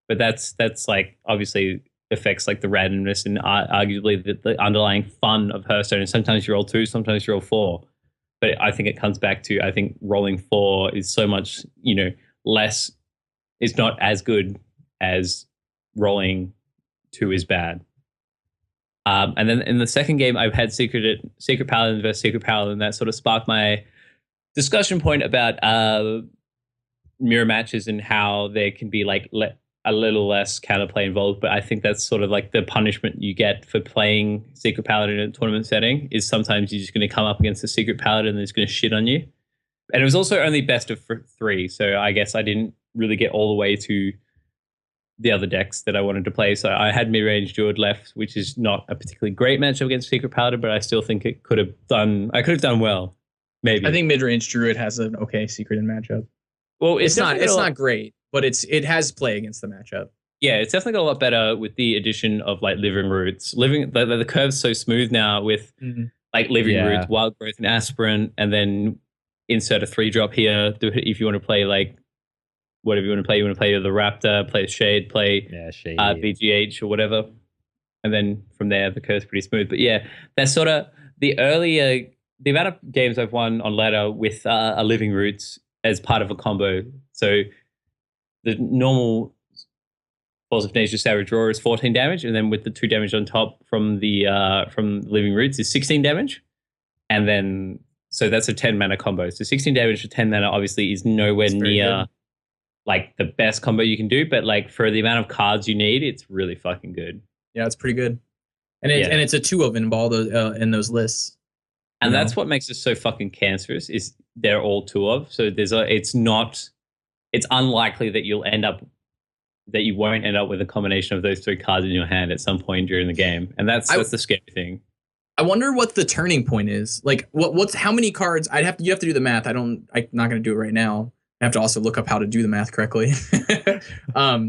But that's like obviously affects like the randomness and arguably the underlying fun of Hearthstone. And sometimes you roll 2, sometimes you roll 4. But I think it comes back to, I think rolling 4 is so much, less. It's not as good as rolling 2 is bad. And then in the second game, I've had Secret Paladin versus Secret Paladin. That sort of sparked my discussion point about mirror matches and how there can be like a little less counterplay involved. But I think that's sort of like the punishment you get for playing Secret Paladin in a tournament setting is sometimes you're just going to come up against a Secret Paladin and it's going to shit on you. And it was also only best of 3. So I guess I didn't really get all the way to the other decks that I wanted to play. So I had mid-range Druid left, which is not a particularly great matchup against Secret Paladin, but I still think I could have done well. Maybe. I think mid-range Druid has an okay Secret in matchup. Well, it's not great, but it has play against the matchup. Yeah, it's definitely got a lot better with the addition of like Living Roots. The curve's so smooth now with like Living Roots, Wild Growth, and Aspirant, and then insert a 3-drop here if you want to play like whatever you want to play. You want to play the Raptor, play Shade, play Shade. BGH or whatever. And then from there, the curve's pretty smooth. But yeah, that's sort of the amount of games I've won on ladder with a Living Roots as part of a combo. So the normal Force of Nature Savage Roar is 14 damage. And then with the 2 damage on top from Living Roots is 16 damage. And then, so that's a 10 mana combo. So 16 damage for 10 mana obviously is nowhere near like the best combo you can do, but like for the amount of cards you need, it's really fucking good. Yeah, it's pretty good, and it's a 2 of in all those in those lists. And that's what makes it so fucking cancerous. Is they're all 2 of. So it's unlikely that you won't end up with a combination of those 3 cards in your hand at some point during the game, and that's the scary thing. I wonder what the turning point is. Like, what's how many cards? You have to do the math. I'm not going to do it right now. I have to also look up how to do the math correctly. But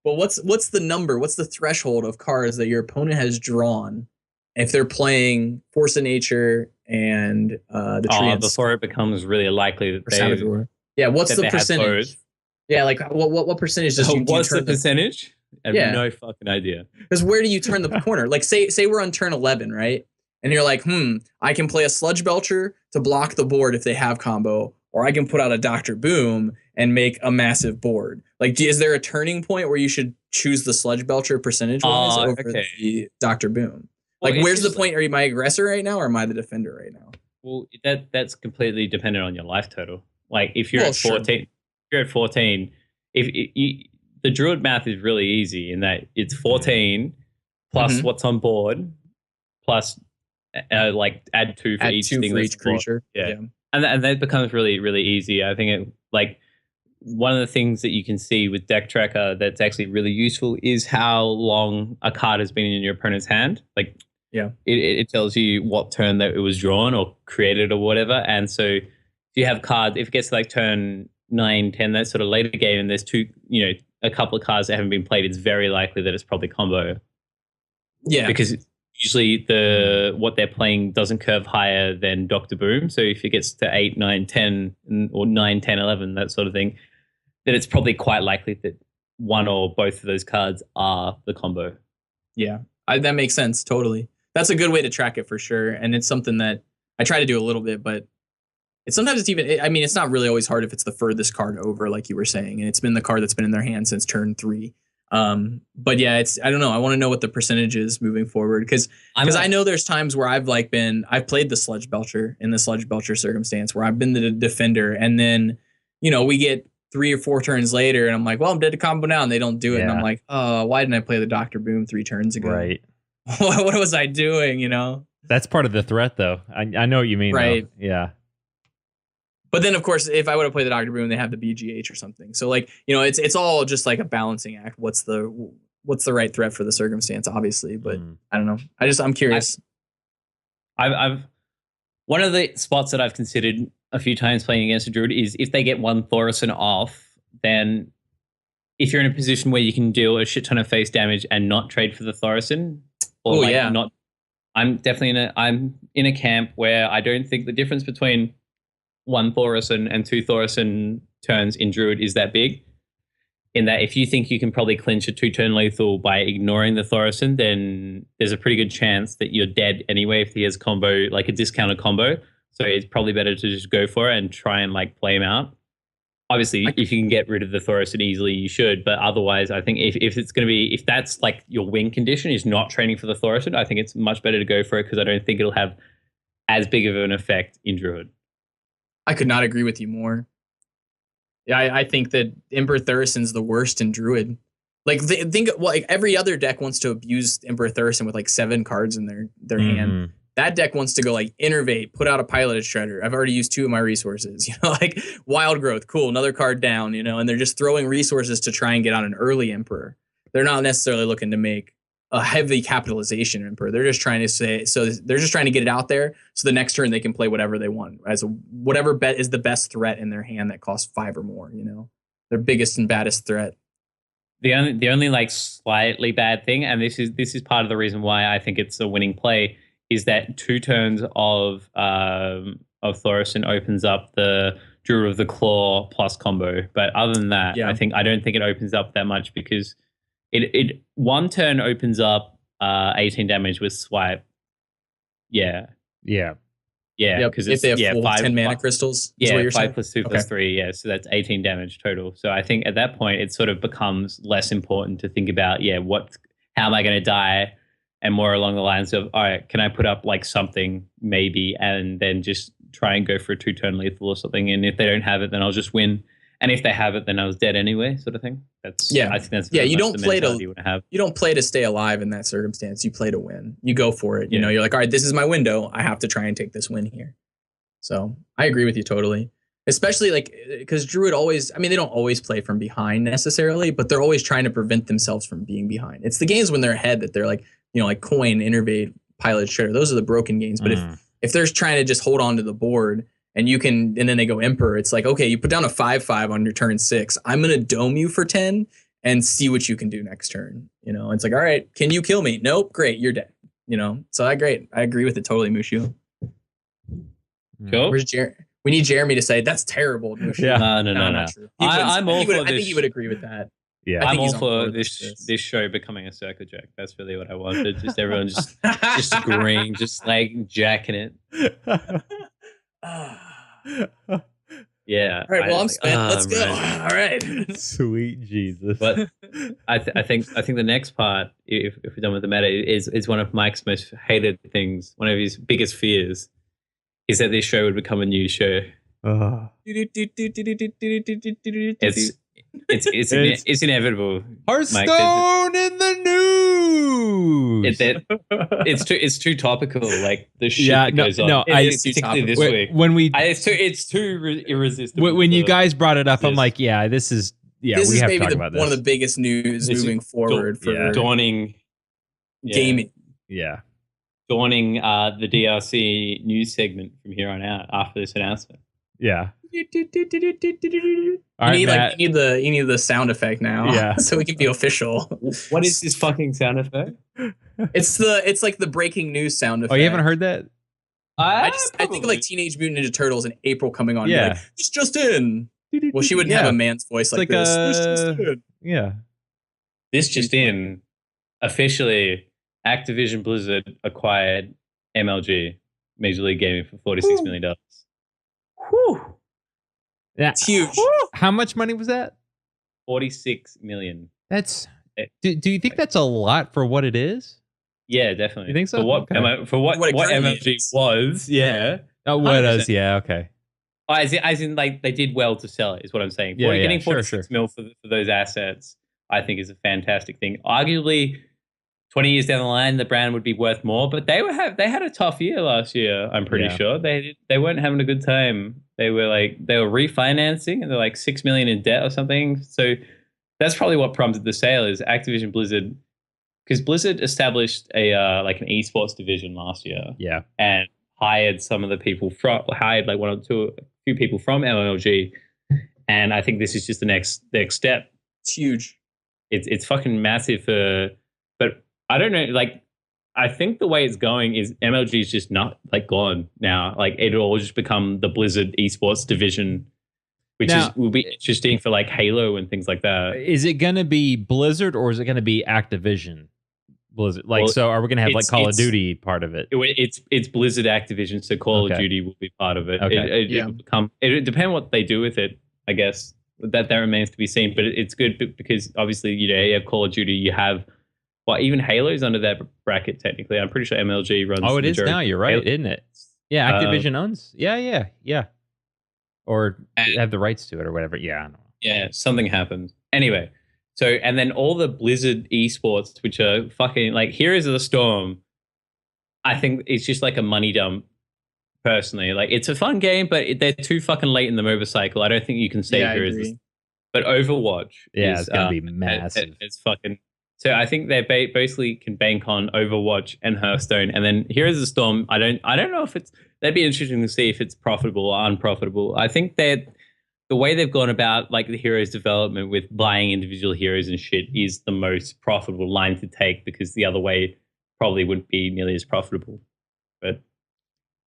what's the number? What's the threshold of cards that your opponent has drawn if they're playing Force of Nature and the Tree before it becomes really likely that Savage Roar? Yeah, what's the percentage? Yeah, like what percentage does what's the percentage? I have no fucking idea. Because where do you turn the corner? Like say we're on turn 11, right? And you're like, I can play a Sludge Belcher to block the board if they have combo, or I can put out a Dr. Boom and make a massive board. Like, is there a turning point where you should choose the Sludge Belcher percentage-wise over the Dr. Boom? Like, where's the point? Are you my aggressor right now, or am I the defender right now? Well, that's completely dependent on your life total. Like, if you're at 14, the Druid math is really easy in that it's 14 plus what's on board plus like add 2 for each thing. For each creature. Yeah. And that becomes really, really easy. I think one of the things that you can see with Deck Tracker that's actually really useful is how long a card has been in your opponent's hand. Like, it tells you what turn that it was drawn or created or whatever. And so if you have cards, if it gets to like turn 9, 10, that sort of later game, and there's a couple of cards that haven't been played, it's very likely that it's probably combo. Yeah. Because usually what they're playing doesn't curve higher than Dr. Boom. So if it gets to 8, 9, 10, or 9, 10, 11, that sort of thing, then it's probably quite likely that one or both of those cards are the combo. Yeah, that makes sense. Totally. That's a good way to track it for sure. And it's something that I try to do a little bit, but it's not really always hard if it's the furthest card over, like you were saying, and it's been the card that's been in their hand since turn 3. But yeah, I don't know. I want to know what the percentage is moving forward because I know there's times where I've played the Sludge Belcher in the Sludge Belcher circumstance where I've been the defender, and then we get 3 or 4 turns later, and I'm like, well, I'm dead to combo now, and they don't do it, and I'm like, oh, why didn't I play the Dr. Boom 3 turns ago? Right. What was I doing? That's part of the threat, though. I know what you mean. Right. Though. Yeah. But then, of course, if I would have played the Dr. Boom, they have the BGH or something. So, it's all just like a balancing act. What's the right threat for the circumstance, obviously. But I don't know. I'm curious. I've one of the spots that I've considered a few times playing against a Druid is if they get one Thaurissan off, then if you're in a position where you can deal a shit ton of face damage and not trade for the Thaurissan, or I'm definitely I'm in a camp where I don't think the difference between one Thaurissan and two Thaurissan turns in Druid is that big. In that, if you think you can probably clinch a 2-turn lethal by ignoring the Thaurissan, then there's a pretty good chance that you're dead anyway if he has combo, like a discounted combo. So it's probably better to just go for it and try and like play him out. Obviously, if you can get rid of the Thaurissan easily, you should. But otherwise, I think if it's going to be, if that's like your win condition is not training for the Thaurissan, I think it's much better to go for it because I don't think it'll have as big of an effect in Druid. I could not agree with you more. Yeah, I think that Emperor Thurissan's the worst in Druid. Like, like every other deck wants to abuse Emperor Thurissan with like 7 cards in their hand. That deck wants to go like innervate, put out a piloted shredder. I've already used 2 of my resources, like wild growth, cool, another card down, and they're just throwing resources to try and get on an early Emperor. They're not necessarily looking to make a heavy capitalization Emperor. They're just trying to they're just trying to get it out there so the next turn they can play whatever they want as whatever bet is the best threat in their hand that costs 5 or more, their biggest and baddest threat. The only like slightly bad thing, and this is part of the reason why I think it's a winning play, is that 2 turns of Thaurissan opens up the Druid of the Claw plus combo. But other than that, I don't think it opens up that much because it 1 turn opens up 18 damage with swipe. Yeah. Because if they have full 10 mana crystals. Yeah, 5 plus 2 plus 3. Yeah, so that's 18 damage total. So I think at that point it sort of becomes less important to think about how am I going to die, and more along the lines of, all right, can I put up like something maybe, and then just try and go for a 2-turn lethal or something. And if they don't have it, then I'll just win. And if they have it, then I was dead anyway, sort of thing. I think that's you don't play to stay alive in that circumstance. You play to win. You go for it. You're like, all right, this is my window. I have to try and take this win here. So I agree with you totally. Especially like because Druid always, they don't always play from behind necessarily, but they're always trying to prevent themselves from being behind. It's the games when they're ahead that they're like, like coin, innervate, pilot, shredder. Those are the broken games. But if they're trying to just hold on to the board, and then they go Emperor, it's like, okay, you put down a 5/5 on your turn 6. I'm going to dome you for 10 and see what you can do next turn. It's like, all right, can you kill me? Nope. Great. You're dead. So great. I agree with it totally, Mushu. Cool. Where's Jeremy? We need Jeremy to say, that's terrible, Mushu. Yeah. No. Not true. I think he would agree with that. Yeah, I'm all for this show becoming a circle jerk. That's really what I wanted. Just everyone just agreeing, just like jacking it. Yeah. All right. Well, I'm spent. Let's go. All right. Sweet Jesus. But I think the next part, if we're done with the meta, is one of Mike's most hated things. One of his biggest fears is that this show would become a news show. It's inevitable. Hearthstone in the news. It's too topical. Like the shit that goes on. No, particularly this week. It's too irresistible. When you guys brought it up, I'm like, this is we have to talk about this. One of the biggest news moving forward for dawning gaming. Yeah. Dawning the DRC news segment from here on out after this announcement. Yeah. You need the sound effect now, so we can be official. What is this fucking sound effect? It's like the breaking news sound effect. Oh, you haven't heard that? I think of like Teenage Mutant Ninja Turtles in April coming on. Yeah, like, it's just in. Well, she wouldn't have a man's voice like this. This just in. Officially, Activision Blizzard acquired MLG, Major League Gaming, for $46 million. Whew. That's huge. How much money was that? 46 million. That's. Do you think that's a lot for what it is? Yeah, definitely. You think so? For what MLG was, yeah. Oh, what is? Yeah, okay. As in, like they did well to sell it, is what I'm saying. Yeah, getting 46 mil for those assets, I think, is a fantastic thing. Arguably, 20 years down the line, the brand would be worth more, but they had a tough year last year. I'm pretty sure they weren't having a good time. They were refinancing, and they're like $6 million in debt or something. So that's probably what prompted the sale. Is Activision Blizzard, because Blizzard established an esports division last year. Yeah, and hired some of the people a few people from MLG, and I think this is just the next step. It's huge. It's fucking massive but I don't know, like I think the way it's going is MLG is just not like gone now. Like it'll all just become the Blizzard esports division, which will be interesting for like Halo and things like that. Is it going to be Blizzard or is it going to be Activision? Blizzard, like, so are we going to have like Call of Duty part of it? It's Blizzard Activision, so Call of Duty will be part of it. Okay. It depends what they do with it, I guess. That remains to be seen. But it's good because obviously, you know, you have Call of Duty, you have even Halo's under that bracket technically. I'm pretty sure MLG runs. Oh, it is now. You're right, isn't it? Yeah, Activision owns. Yeah. Or have the rights to it or whatever. Yeah, I don't know. Yeah, something happens. Anyway. So, and then all the Blizzard esports, which are fucking like Heroes of the Storm, I think it's just like a money dump, personally. Like, it's a fun game, but they're too fucking late in the motorcycle. I don't think you can save Heroes. But Overwatch it's going to be massive. It's fucking... So I think they basically can bank on Overwatch and Hearthstone. And then Heroes of the Storm, I don't know if it's... That'd be interesting to see if it's profitable or unprofitable. I think that the way they've gone about like the heroes development with buying individual heroes and shit is the most profitable line to take, because the other way probably wouldn't be nearly as profitable. But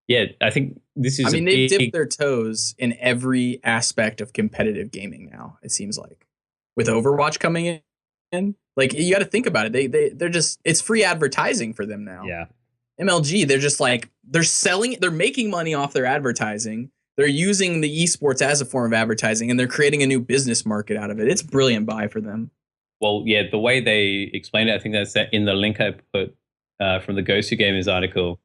yeah, I think this is... they've dipped their toes in every aspect of competitive gaming now, it seems like. With Overwatch coming in, like, you got to think about it. They're just... It's free advertising for them now. Yeah. MLG, they're just like... They're making money off their advertising. They're using the esports as a form of advertising, and they're creating a new business market out of it. It's a brilliant buy for them. Well, yeah, the way they explained it, I think that's in the link I put from the Gosu Gamers article,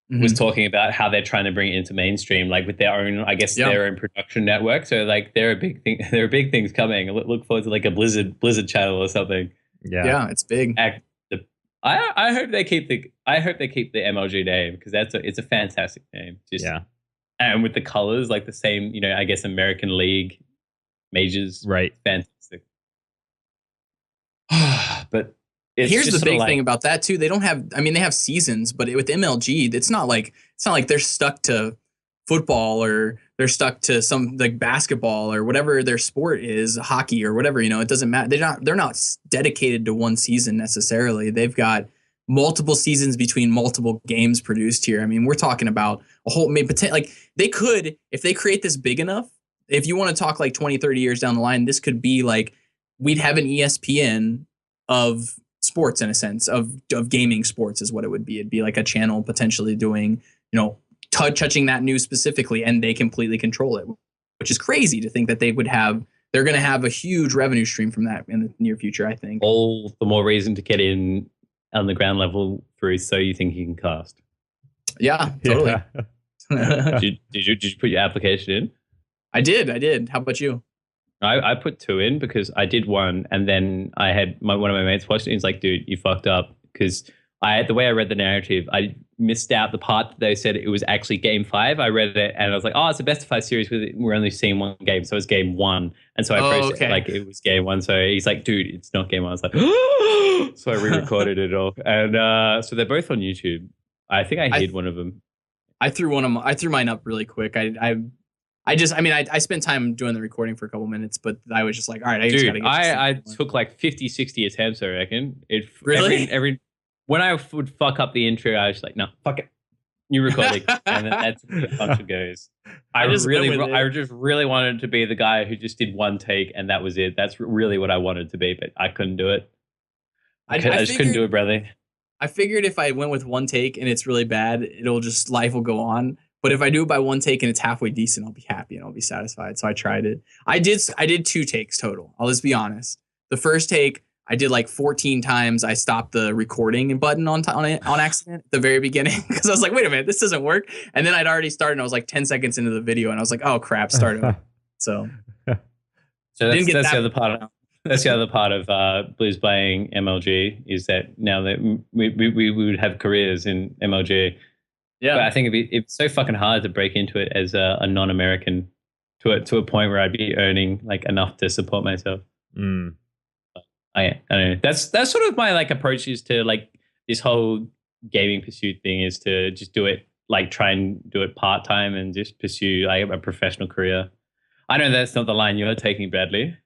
was talking about how they're trying to bring it into mainstream, like with their own, I guess, their own production network. So like, there are big things coming. Look forward to like a Blizzard channel or something. Yeah, it's big. I hope they keep the MLG name, because it's a fantastic name. And with the colors, like the same, you know, I guess American League majors. Right. Fantastic. But here's the big thing about that too. They don't have, they have seasons, but with MLG, it's not like they're stuck to football or they're stuck to some like basketball or whatever their sport is, hockey or whatever, you know, it doesn't matter. They're not dedicated to one season necessarily. They've got multiple seasons between multiple games produced here. I mean, we're talking about a whole, like they could, if they create this big enough, if you want to talk like 20, 30 years down the line, this could be like, we'd have an ESPN of sports, in a sense, of gaming sports is what it would be. It'd be like a channel potentially doing, you know, touching that news specifically, and they completely control it, which is crazy to think that they're going to have a huge revenue stream from that in the near future, I think. All the more reason to get in on the ground level through, so you think you can cast. Yeah, totally. Did you put your application in? I did. How about you? I put 2 in because I did 1, and then I had one of my mates watched it, and he's like, dude, you fucked up, because the way I read the narrative, I missed out the part that they said it was actually game 5. I read it and I was like, oh, it's a best of 5 series, we're only seeing one game, so it's game 1. And so I approached it like it was game 1. So he's like, dude, it's not game 1. I was like, so I re-recorded it all, and so they're both on YouTube. I think I hid one of them. I threw mine up really quick. I spent time doing the recording for a couple minutes, but I was just like, all right, I took like 50, 60 attempts, I reckon. Really? When I would fuck up the intro, I was like, no, fuck it. New recording. And then that's a bunch of goes. I just really wanted to be the guy who just did one take and that was it. That's really what I wanted to be, but I couldn't do it. I just couldn't do it, brother. I figured if I went with one take and it's really bad, life will go on. But if I do it by one take and it's halfway decent, I'll be happy and I'll be satisfied. So I tried it. I did 2 takes total. I'll just be honest. The first take, I did like 14 times. I stopped the recording button on accident at the very beginning, because I was like, wait a minute, this doesn't work. And then I'd already started and I was like 10 seconds into the video and I was like, oh crap, start over. So that's the other part. That's the other part of Blues playing MLG, is that now that we would have careers in MLG. Yeah, but I think it's so fucking hard to break into it as a non-American to a point where I'd be earning like enough to support myself. I don't know. That's sort of my like approach is to like this whole gaming pursuit thing, is to just do it, like try and do it part time and just pursue like a professional career. I know that's not the line you're taking, Bradley.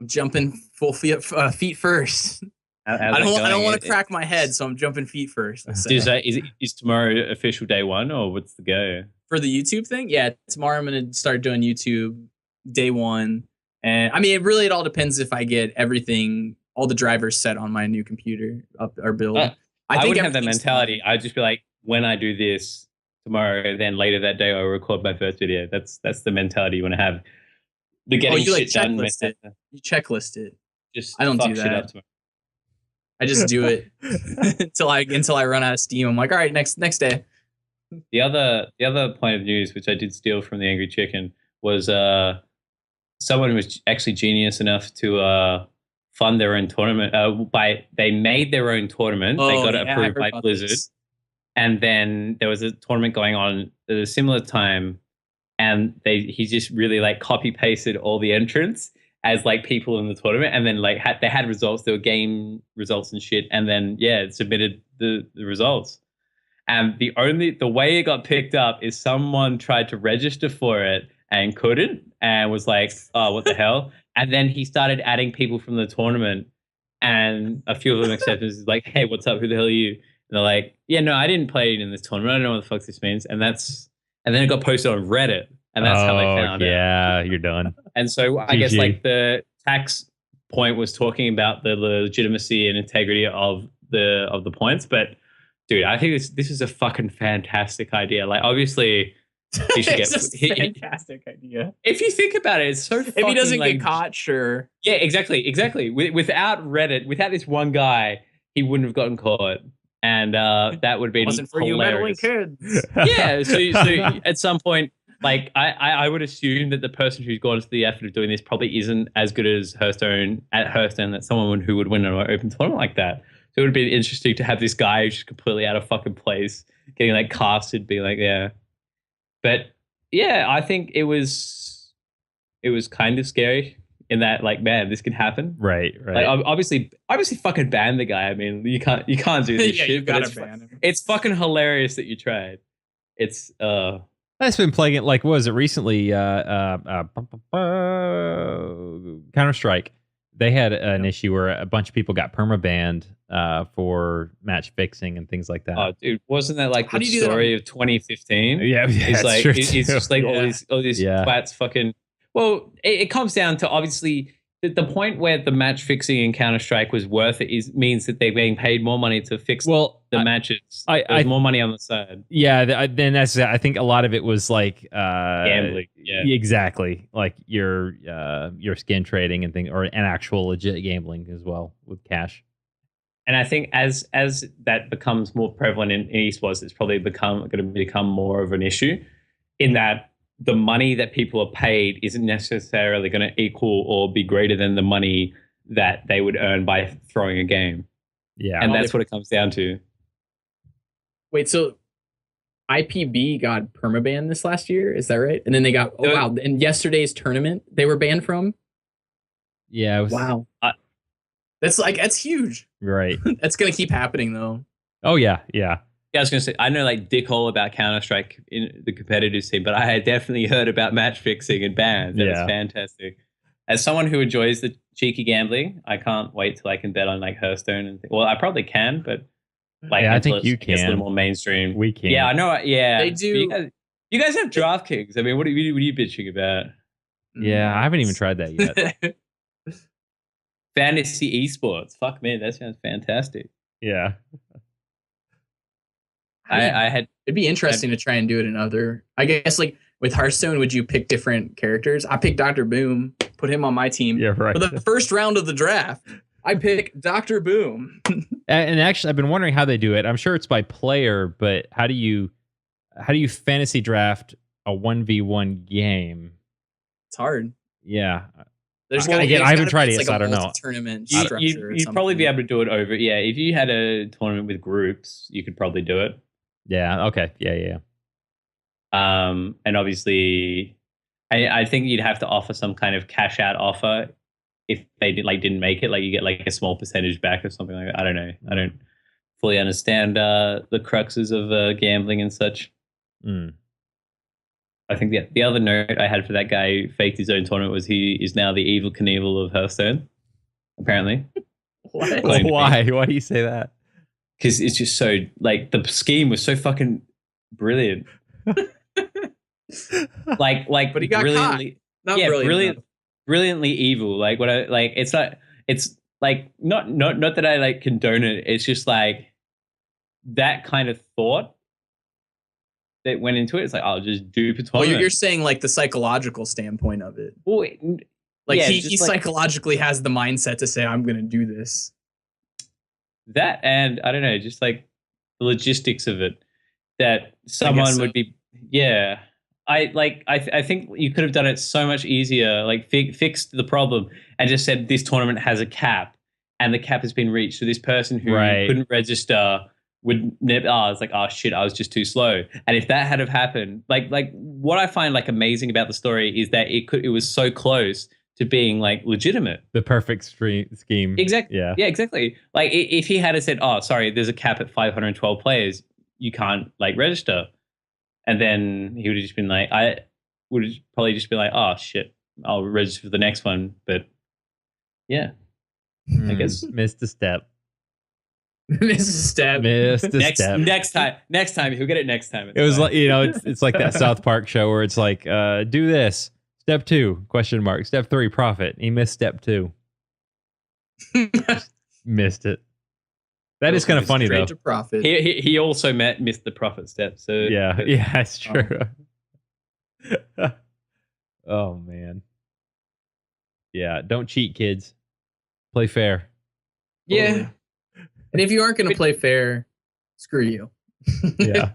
I'm jumping full feet first. I don't want to crack my head, so I'm jumping feet first. Is tomorrow official day one, or what's the go? For the YouTube thing? Yeah, tomorrow I'm going to start doing YouTube day one. And I mean, it all depends if I get everything, all the drivers set on my new computer up or build. I wouldn't have that mentality. I'd just be like, when I do this tomorrow, then later that day I'll record my first video. That's the mentality you want to have. The getting shit done. You checklist it. Just I don't do that. I just do it until I run out of steam. I'm like, all right, next day. The other point of news, which I did steal from the Angry Chicken, was someone who was actually genius enough to fund their own tournament. They made their own tournament. They got it approved by Blizzard, and then there was a tournament going on at a similar time, and he just really like copy pasted all the entrants as like people in the tournament, and then like they had results. There were game results and shit, and then submitted the results. And the way it got picked up is someone tried to register for it and couldn't, and was like, "Oh, what the hell?" And then he started adding people from the tournament, and a few of them accepted. He's like, "Hey, what's up? Who the hell are you?" And they're like, "Yeah, no, I didn't play in this tournament. I don't know what the fuck this means." And then it got posted on Reddit, and that's how they found it. Yeah, you're done. And so I guess like the tax point was talking about the legitimacy and integrity of the points, but. Dude, I think this is a fucking fantastic idea. Like, obviously, he should get fantastic idea. If you think about it, it's so. If he doesn't get caught, sure. Yeah, exactly. Without Reddit, without this one guy, he wouldn't have gotten caught, and that would have been wasn't for hilarious. you meddling kids. Yeah, so at some point, like I would assume that the person who's gone to the effort of doing this probably isn't as good as Hearthstone. That's someone who would win an open tournament like that. So it would be interesting to have this guy who's just completely out of fucking place, getting like casted, being like, yeah. But yeah, I think it was kind of scary in that, like, man, this could happen. Right. Like, obviously, fucking ban the guy. I mean, you can't do this shit. You gotta ban him. It's fucking hilarious that you tried. It's I've been playing it. Like, what was it recently? Counter-Strike. They had an issue where a bunch of people got permabanned for match fixing and things like that. Oh, dude, wasn't that like the story of 2015? Yeah, it's like true it's just like all these twats fucking. Well, it comes down to obviously the point where the match fixing in Counter-Strike was worth it means that they're being paid more money to fix the matches. There's more money on the side. Yeah, then I think a lot of it was like gambling. Yeah, exactly. Like your skin trading and actual legit gambling as well with cash. And I think as that becomes more prevalent in esports, it's probably going to become more of an issue in that the money that people are paid isn't necessarily going to equal or be greater than the money that they would earn by throwing a game. Yeah. And that's what it comes down to. Wait, so IPB got permabanned this last year, is that right? And then they got in yesterday's tournament they were banned from? Yeah. Wow. That's huge. Right. That's going to keep happening though. Oh yeah, yeah. Yeah, I was going to say, I know like dick all about Counter-Strike in the competitive scene, but I had definitely heard about match fixing and bans. That's fantastic. As someone who enjoys the cheeky gambling, I can't wait till I can bet on like Hearthstone and well, I probably can, but like I think you can. It's a little more mainstream. We can. Yeah, I know. Yeah, they do. You guys have DraftKings. I mean, what are you bitching about? Yeah, I haven't even tried that yet. Fantasy esports. Fuck man, that sounds fantastic. Yeah. It'd be interesting to try and do it in other. I guess like with Hearthstone, would you pick different characters? I picked Dr. Boom, put him on my team. Yeah, right. For the first round of the draft, I pick Dr. Boom. And actually, I've been wondering how they do it. I'm sure it's by player, but how do you fantasy draft a 1v1 game? It's hard. Yeah. I haven't tried it, so I don't know. Tournament you'd probably be able to do it over. Yeah, if you had a tournament with groups, you could probably do it. Yeah. Okay. Yeah. And obviously, I think you'd have to offer some kind of cash out offer if they didn't make it. Like you get like a small percentage back or something like that. I don't know. I don't fully understand the cruxes of gambling and such. Mm. I think the other note I had for that guy who faked his own tournament was he is now the Evil Knievel of Hearthstone, apparently. What? Claim to be. Why? Why do you say that? Because it's just so like the scheme was so fucking brilliant. like But he got brilliantly, Not yeah, brilliant. enough. brilliantly evil. Like what I like, it's like not that I like condone it. It's just like that kind of thought that went into it. It's like I'll just dupe a Well, tournament. you're saying like the psychological standpoint of it. Well, Like yeah, he just like psychologically has the mindset to say, I'm going to do this. that, and I don't know, just like the logistics of it. That someone so. would be, yeah. I think you could have done it so much easier. Like fixed the problem and just said this tournament has a cap, and the cap has been reached. So this person who couldn't register would never. Oh, it's like, oh shit, I was just too slow. And if that had have happened, like what I find like amazing about the story is that it was so close to being like legitimate. The perfect scheme. Exactly. Yeah. Yeah, exactly. Like if he had said, oh, sorry, there's a cap at 512 players, you can't like register. And then he would have just been like, I would have probably just been like, oh shit, I'll register for the next one. But yeah, I guess missed a step. Mrs. Step. Missed a step. Next time, he'll get it next time. It was like, you know, it's like that South Park show where it's like, do this. Step 2, question mark. Step 3, profit. He missed step 2. Missed it. That is kind of funny though. To profit. He also missed the profit step. So yeah, that's true. Oh man. Yeah, don't cheat, kids. Play fair. Yeah. And if you aren't going to play fair, screw you. Yeah.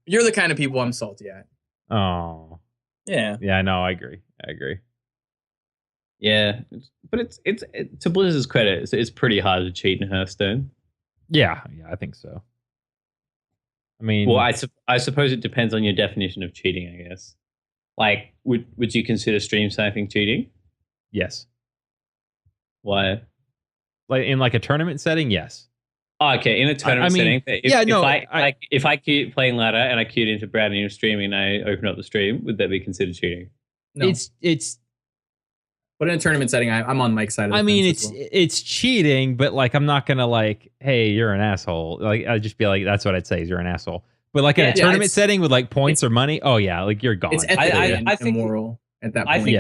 You're the kind of people I'm salty at. Oh. Yeah. Yeah, no, I agree. Yeah, but it's to Blizzard's credit, it's pretty hard to cheat in Hearthstone. Yeah, I think so. I mean, well, I suppose it depends on your definition of cheating, I guess. Like, would you consider stream sniping cheating? Yes. Why? Like in like a tournament setting, yes. Oh, okay, in a tournament setting. If I queued playing ladder and I queued into Brad and you were streaming and I opened up the stream, would that be considered cheating? No. It's. But in a tournament setting, I'm on Mike's side of the fence. It's cheating, but like I'm not gonna like, hey, you're an asshole. Like I'd just be like, that's what I'd say is you're an asshole. But like in a tournament setting with like points or money, oh yeah, like you're gone. It's ethically immoral at that point.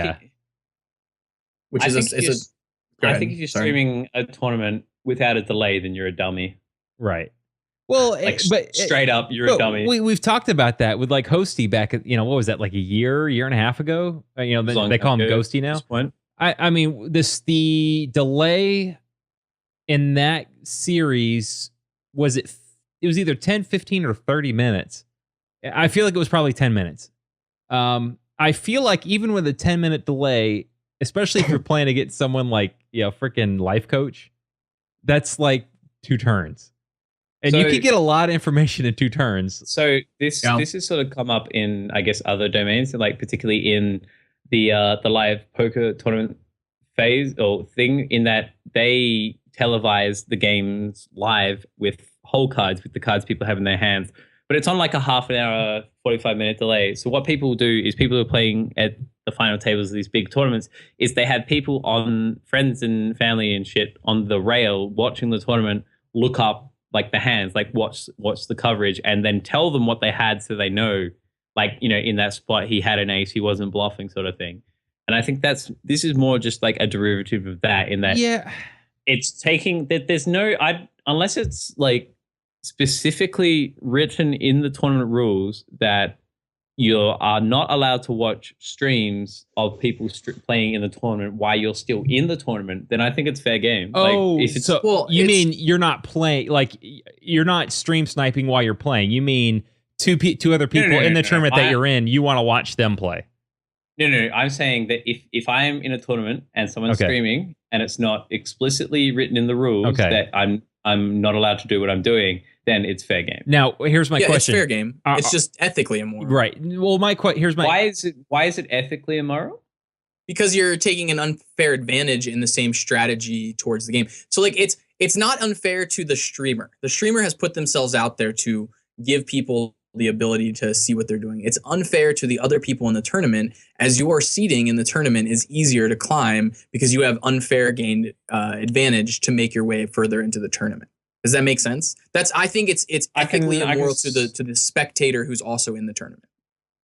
I think if you're streaming a tournament without a delay, then you're a dummy. Right. Well, like straight up, you're a dummy. We've talked about that with like Hosty back at, what was that, like a year and a half ago? They call him Ghosty now. I mean, the delay in that series was it was either 10, 15, or 30 minutes. I feel like it was probably 10 minutes. I feel like even with a 10-minute delay, especially if you're playing to get someone like, freaking life coach, that's like 2 turns. And you could get a lot of information in 2 turns. So this has sort of come up in, I guess, other domains, like particularly in the live poker tournament phase or thing, in that they televise the games live with whole cards, with the cards people have in their hands. But it's on like a half an hour, 45-minute delay. So what people do is, people who are playing at the final tables of these big tournaments, is they have people on, friends and family and shit, on the rail watching the tournament, look up like the hands, like watch the coverage, and then tell them what they had so they know, like, in that spot he had an ace, he wasn't bluffing, sort of thing. And I think this is more just like a derivative of that, in that it's taking that there's no, unless it's like specifically written in the tournament rules that you are not allowed to watch streams of people playing in the tournament while you're still in the tournament, then I think it's fair game. Oh, like, if it's, so you mean you're not playing, like you're not stream sniping while you're playing. You mean two other people in the tournament that you're in, you want to watch them play. No. I'm saying that if I am in a tournament and someone's streaming and it's not explicitly written in the rules that I'm not allowed to do what I'm doing, then it's fair game. Now, here's my question. It's fair game. It's just ethically immoral. Right. Well, here's my... Why is it ethically immoral? Because you're taking an unfair advantage in the same strategy towards the game. So like it's not unfair to the streamer. The streamer has put themselves out there to give people the ability to see what they're doing. It's unfair to the other people in the tournament, as your seeding in the tournament is easier to climb because you have unfair gained advantage to make your way further into the tournament. Does that make sense? I think it's ethically immoral to the spectator who's also in the tournament.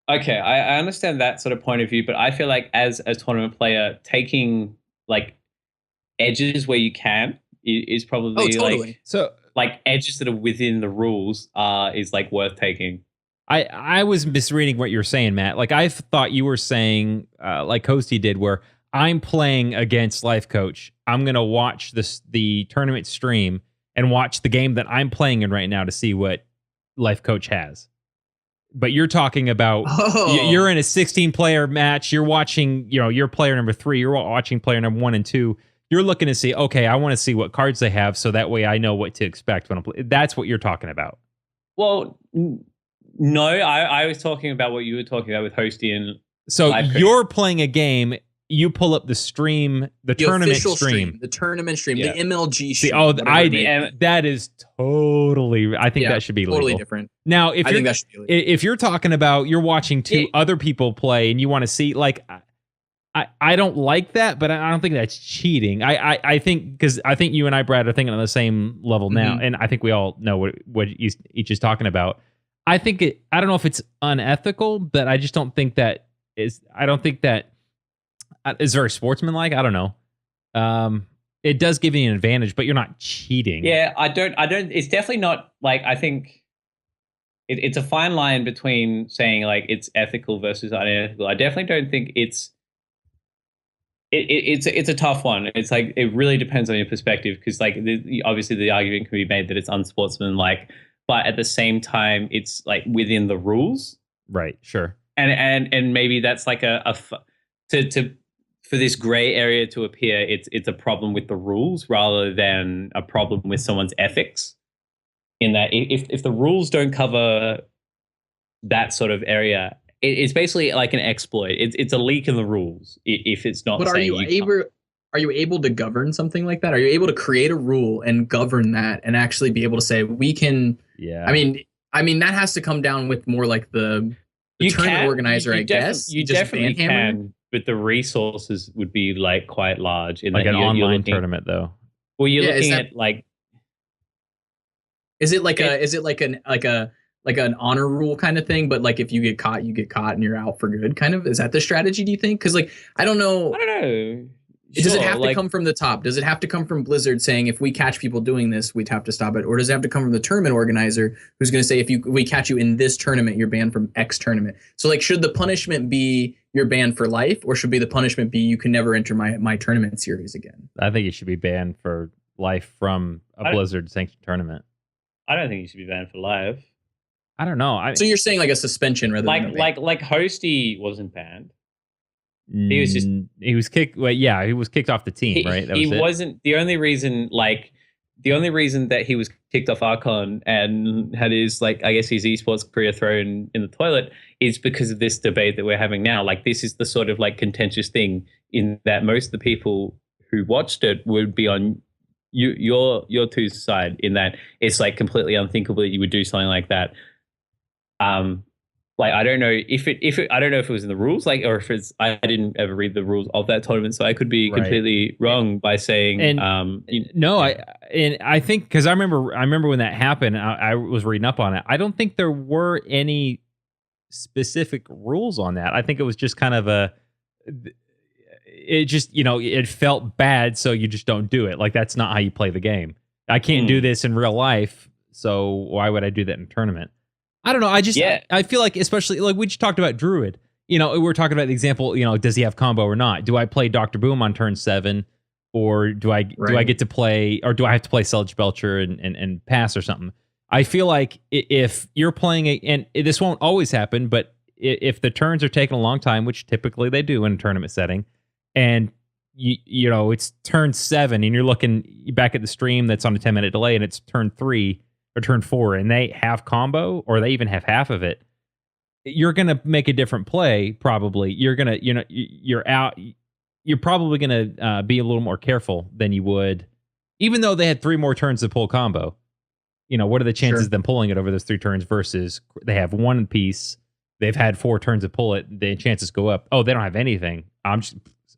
Okay, I understand that sort of point of view, but I feel like as a tournament player, taking like edges where you can is probably like edges that are within the rules is like worth taking. I was misreading what you're saying, Matt. Like I thought you were saying, like Hosty did, where I'm playing against Life Coach. I'm gonna watch the tournament stream and watch the game that I'm playing in right now to see what Life Coach has. But you're talking about you're in a 16 player match. You're watching, you're player number 3. You're watching player number 1 and 2. You're looking to see, okay, I want to see what cards they have, so that way I know what to expect when I'm playing. That's what you're talking about. Well, no, I was talking about what you were talking about with Hosty and. So you're playing a game. You pull up the stream, the tournament stream, the tournament stream, the MLG stream. That is totally. I think that should be totally legal. Different. Now, I think that should be legal. If you're talking about you're watching 2 other people play and you want to see, like, I don't like that, but I don't think that's cheating. I think because I think you and I, Brad, are thinking on the same level now, and I think we all know what each is talking about. I think I don't know if it's unethical, but I just don't think that is. I don't think that. Is very sportsmanlike? I don't know. It does give you an advantage, but you're not cheating. Yeah, I don't. It's definitely not like I think. It's a fine line between saying like it's ethical versus unethical. I definitely don't think it's. It's a tough one. It's like it really depends on your perspective because like obviously the argument can be made that it's unsportsmanlike, but at the same time it's like within the rules. Right. Sure. And maybe that's like for this gray area to appear, it's a problem with the rules rather than a problem with someone's ethics. In that, if the rules don't cover that sort of area, it's basically like an exploit. It's a leak in the rules if it's not. But are you able to govern something like that? Are you able to create a rule and govern that and actually be able to say we can? Yeah. I mean that has to come down with more like the tournament organizer, I guess. You definitely can. But the resources would be like quite large in like an online tournament, though. Well, you're looking at like. Is it like an honor rule kind of thing? But like if you get caught, and you're out for good. Kind of, is that the strategy? Do you think? Because like I don't know. Does it have to come from the top? Does it have to come from Blizzard saying if we catch people doing this, we'd have to stop it? Or does it have to come from the tournament organizer who's going to say if we catch you in this tournament, you're banned from X tournament? So like, should the punishment be you're banned for life, or should be the punishment be you can never enter my tournament series again? I think you should be banned for life from a Blizzard sanctioned tournament. I don't think you should be banned for life. I don't know. So you're saying like a suspension rather than like Hosty wasn't banned. He was kicked. Well, yeah, he was kicked off the team, right? He wasn't the only reason. Like the only reason that he was kicked off Archon and had his his esports career thrown in the toilet is because of this debate that we're having now. Like this is the sort of like contentious thing in that most of the people who watched it would be on your two's side in that it's like completely unthinkable that you would do something like that. Like I don't know if I don't know if it was in the rules, like, or if it's I didn't ever read the rules of that tournament, so I could be completely wrong by saying. I think because I remember when that happened, I was reading up on it. I don't think there were any specific rules on that. I think it was just kind of it felt bad, so you just don't do it. Like that's not how you play the game. I can't do this in real life, so why would I do that in a tournament? I don't know. I feel like, especially like we just talked about Druid. We're talking about the example. Does he have combo or not? Do I play Dr. Boom on turn 7, or do I get to play, or do I have to play Selge Belcher and pass or something? I feel like if you're playing and this won't always happen, but if the turns are taking a long time, which typically they do in a tournament setting, and it's turn 7 and you're looking back at the stream that's on a 10-minute delay and it's turn 3 or turn 4 and they have combo or they even have half of it, you're going to make a different play. Probably you're going to, you're probably going to be a little more careful than you would, even though they had 3 more turns to pull combo. what are the chances Sure. of them pulling it over those 3 turns versus they have 1 piece, they've had 4 turns to pull it, the chances go up. Oh, they don't have anything. I'm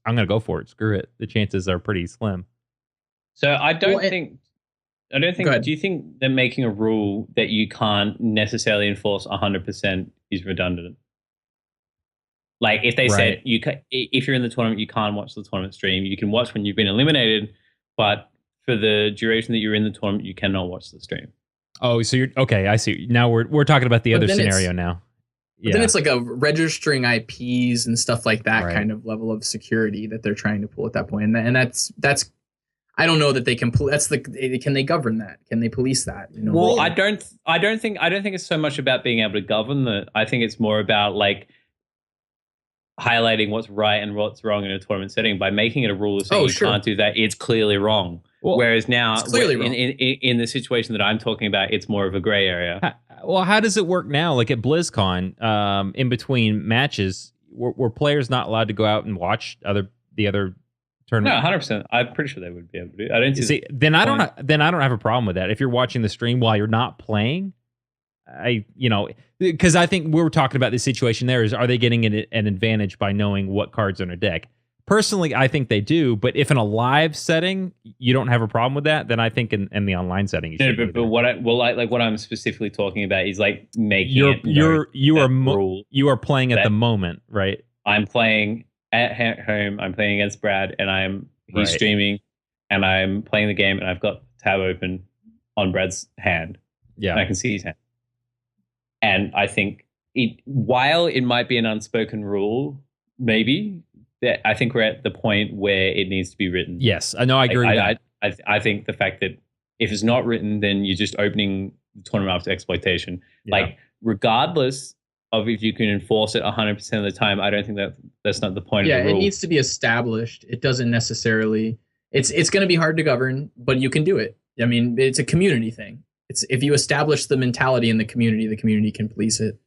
gonna go for it. Screw it. The chances are pretty slim. So I don't Well, think. Go ahead. Do you think that making a rule that you can't necessarily enforce 100% is redundant? Like if they said if you're in the tournament, you can't watch the tournament stream. You can watch when you've been eliminated, but for the duration that you're in the tournament, you cannot watch the stream. Oh, so you're okay. I see. Now we're talking about the But other then scenario now. But then it's like a registering IPs and stuff like that Right. kind of level of security that they're trying to pull at that point. And that's I don't know that they can can they govern that? Can they police that? Well, I don't think it's so much about being able to govern that. I think it's more about like highlighting what's right and what's wrong in a tournament setting by making it a rule of saying can't do that. It's clearly wrong. Well, whereas now, it's clearly wrong. In the situation that I'm talking about, it's more of a gray area. Well, how does it work now? Like at BlizzCon, in between matches, were players not allowed to go out and watch the other tournament? No, 100%. I'm pretty sure they would be able to. I don't see. Then I don't have a problem with that. If you're watching the stream while you're not playing, because I think we were talking about the situation there is, are they getting an advantage by knowing what cards are in a deck? Personally, I think they do, but if in a live setting you don't have a problem with that, then I think in the online setting you should. But what I'm specifically talking about is like making you are playing at the moment, right? I'm playing at home. I'm playing against Brad, and he's streaming, and I'm playing the game, and I've got tab open on Brad's hand. Yeah, and I can see his hand. And I think while it might be an unspoken rule, maybe. I think we're at the point where it needs to be written. Yes, I know. I agree with that. I think the fact that if it's not written, then you're just opening the tournament up to exploitation. Yeah. Like, regardless of if you can enforce it 100% of the time, I don't think that's not the point of the rule. Yeah, it needs to be established. It doesn't necessarily... It's going to be hard to govern, but you can do it. I mean, it's a community thing. It's if you establish the mentality in the community can police it.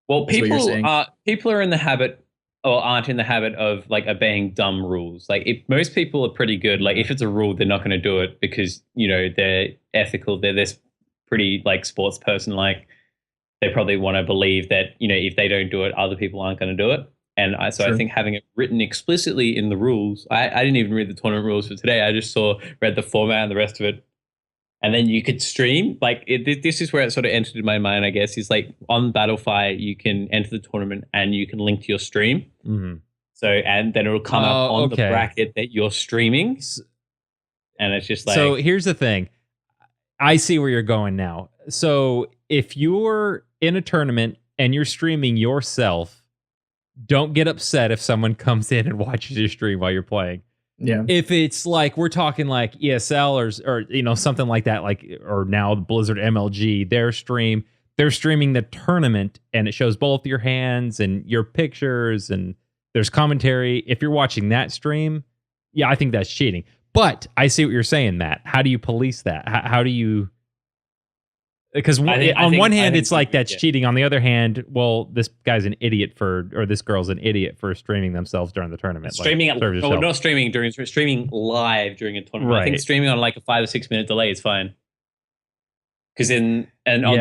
Well, people are in the habit... or aren't in the habit of like obeying dumb rules. Like if most people are pretty good, like if it's a rule, they're not going to do it because, they're ethical. They're this pretty like sports person. Like they probably want to believe that, if they don't do it, other people aren't going to do it. And I think having it written explicitly in the rules, I didn't even read the tournament rules for today. I just read the format and the rest of it. And then you could stream. Like this is where it sort of entered in my mind, I guess, is like on Battlefy, you can enter the tournament and you can link to your stream. Mm-hmm. So, and then it'll come up on the bracket that you're streaming. And it's just like... So here's the thing. I see where you're going now. So if you're in a tournament and you're streaming yourself, don't get upset if someone comes in and watches your stream while you're playing. Yeah. If it's like we're talking like ESL or something like that, like or now Blizzard MLG, they're streaming the tournament and it shows both your hands and your pictures and there's commentary. If you're watching that stream, yeah, I think that's cheating. But I see what you're saying, Matt. How do you police that? How do you? Because on one hand, it's like that's cheating. On the other hand, well, this guy's an idiot or this girl's an idiot for streaming themselves during the tournament. Streaming not streaming streaming live during a tournament. Right. I think streaming on like a 5 or 6 minute delay is fine. Because on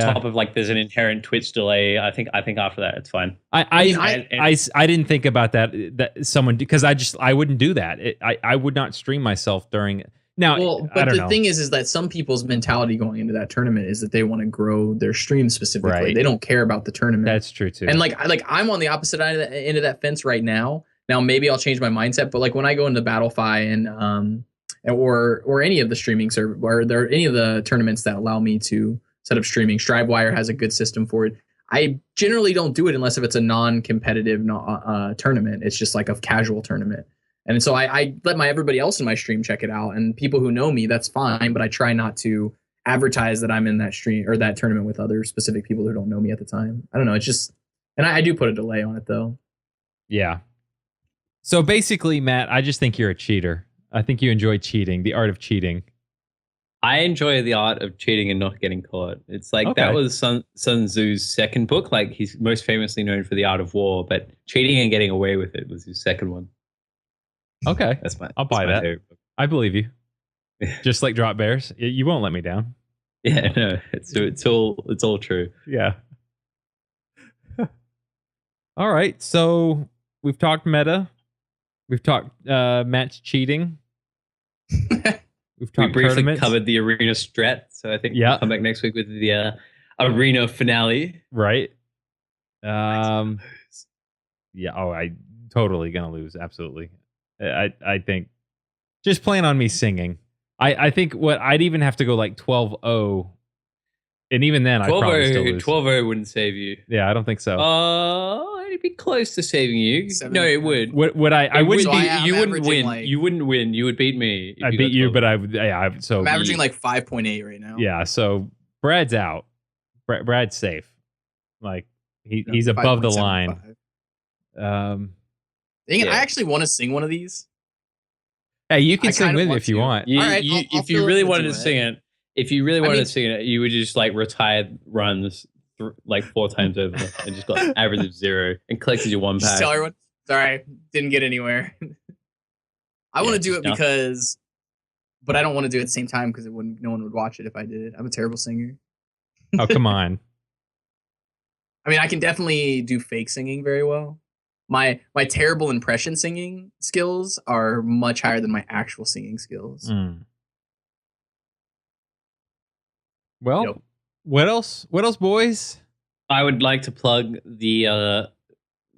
top of like there's an inherent Twitch delay. I think after that it's fine. I didn't think about that someone because I wouldn't do that. I would not stream myself during. Now, but the thing is that some people's mentality going into that tournament is that they want to grow their stream specifically. Right. They don't care about the tournament. That's true too. And like I'm on the opposite end of that fence right now. Now maybe I'll change my mindset, but like when I go into Battlefy and or any of the streaming server or there are any of the tournaments that allow me to set up streaming, Strivewire has a good system for it. I generally don't do it unless if it's a non-competitive tournament. It's just like a casual tournament. And so I let everybody else in my stream check it out, and people who know me, that's fine. But I try not to advertise that I'm in that stream or that tournament with other specific people who don't know me at the time. I don't know. It's just, and I do put a delay on it though. Yeah. So basically, Matt, I just think you're a cheater. I think you enjoy cheating, the art of cheating. I enjoy the art of cheating and not getting caught. It's like that was Sun Tzu's second book. Like he's most famously known for the art of war, but cheating and getting away with it was his second one. Okay, I'll buy that. I believe you. Just like Drop Bears, you won't let me down. Yeah, no, it's all true. Yeah. All right. So we've talked meta. We've talked match cheating. We've We talked briefly tournaments. covered the arena strat, so I think Yeah. we'll come back next week with the arena finale. Right. Yeah. Oh, I totally gonna lose. Absolutely. I think just plan on me singing. I think what I'd even have to go like 12-0. And even then, I'd probably still lose. 12-0 wouldn't save you. Yeah, I don't think so. It'd be close to saving you. No, it would. Would I? I wouldn't So be. I'm You wouldn't win. averaging, like- You wouldn't win. You would beat me. if I got beat you, 12. but I would. Yeah. So I'm averaging like 5.8 right now. Yeah. So Brad's out. Brad's safe. Like he's above the line. 5.75. Dang it, I actually want to sing one of these. Hey, you can I sing kinda with me want if you to. want. You, All right, you, I'll if you fill really in the wanted to duet. sing it, if you really wanted mean- to sing it, you would just like retire runs like 4 times over and just got an average of 0 and collected your 1 Just pack. tell everyone. Sorry, didn't get anywhere. I want to do it just because, but I don't want to do it at the same time because no one would watch it if I did it. I'm a terrible singer. Oh, come on. I mean, I can definitely do fake singing very well. My terrible impression singing skills are much higher than my actual singing skills. Mm. Well, Yep. what else? What else, boys? I would like to plug the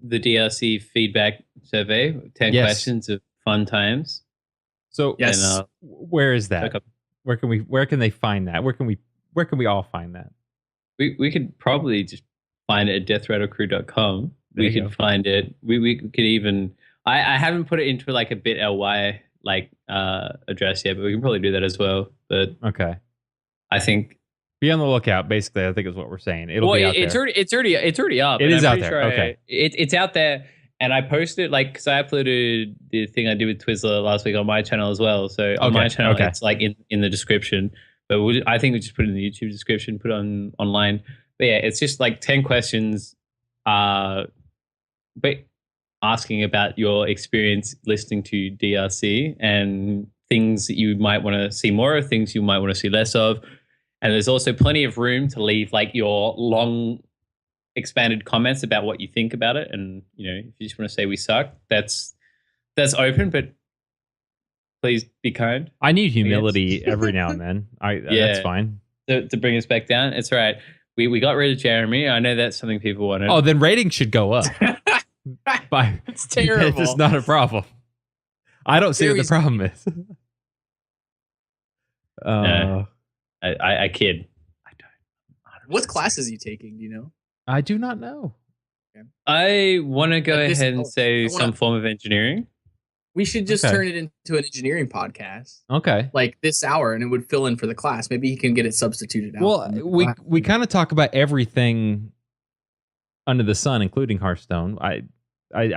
DRC feedback survey. 10 Yes. questions of fun times. So, Yes. And, where is that? look up- Where can they find that? Where can we all find that? we could probably just find it at deathrattlecrew.com. There We you could go. find it. We could even. I haven't put it into like a bit.ly address yet, but we can probably do that as well. But Okay. I think Be on the lookout. Basically, I think is what we're saying. It'll be out it's there. already up. It and is I'm out pretty there, okay. It's out there, and I posted because I uploaded the thing I did with Twizzler last week on my channel as well. So on my channel, okay. it's like in the description. But I think we just put it in the YouTube description, put it online. But yeah, it's just like 10 questions, but asking about your experience listening to DRC and things that you might want to see more of, things you might want to see less of. And there's also plenty of room to leave like your long expanded comments about what you think about it. And, if you just want to say we suck, that's open, but please be kind. I need humility every now and then. That's Yeah. fine. To bring us back down. It's all right. We got rid of Jeremy. I know that's something people wanted. Oh, then ratings should go up. It's terrible. It's not a problem. I don't see what the Very problem is. I kid. I don't. What classes are you taking? Do you know? I do not know. I want to go Like this- ahead and say I wanna- some form of engineering. We should just Okay. turn it into an engineering podcast, Okay. like this hour, and it would fill in for the class. Maybe he can get it substituted out. Well, from the we class. kind of talk about everything under the sun, including Hearthstone. I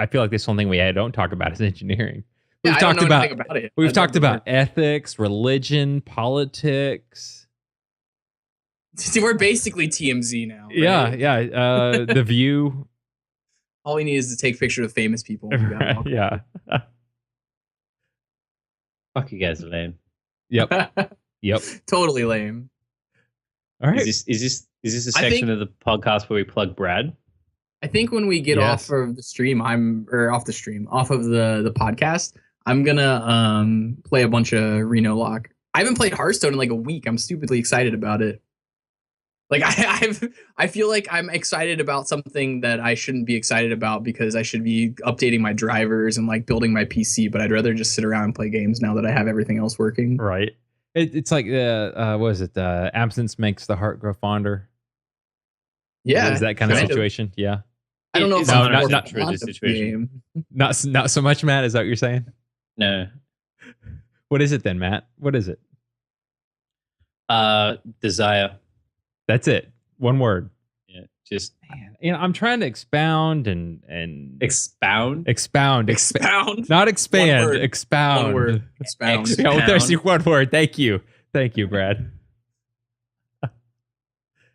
feel like this one thing we don't talk about is engineering. Yeah, We've I don't talked know about anything about it. we've I'd talked love to about ethics, religion, politics. See, we're basically TMZ now. right? Yeah. The View. All we need is to take pictures of famous people. and we got it all. Yeah. Fuck, you guys are lame. Yep. Yep. Totally lame. All right. Is this a I section think- of the podcast where we plug Brad? I think when we get Yes. off of the stream, off of the podcast, I'm gonna play a bunch of Reno Lock. I haven't played Hearthstone in like a week. I'm stupidly excited about it. Like I feel like I'm excited about something that I shouldn't be excited about because I should be updating my drivers and like building my PC, but I'd rather just sit around and play games now that I have everything else working. Right. It's like what is it? Absence makes the heart grow fonder. Yeah. Is that kind of kind of. situation? Yeah. I don't know if It's I'm not- more not true in this fond of the situation. game. Not so much, Matt. Is that what you're saying? No. What is it then, Matt? What is it? Desire. That's it. One word. Yeah. Just Man, I'm trying to expound and expound. expound. Expound. Not expand. One word. Expound. One word. Expound. Ex- Oh, there's Expound. your one word. Thank you, Brad.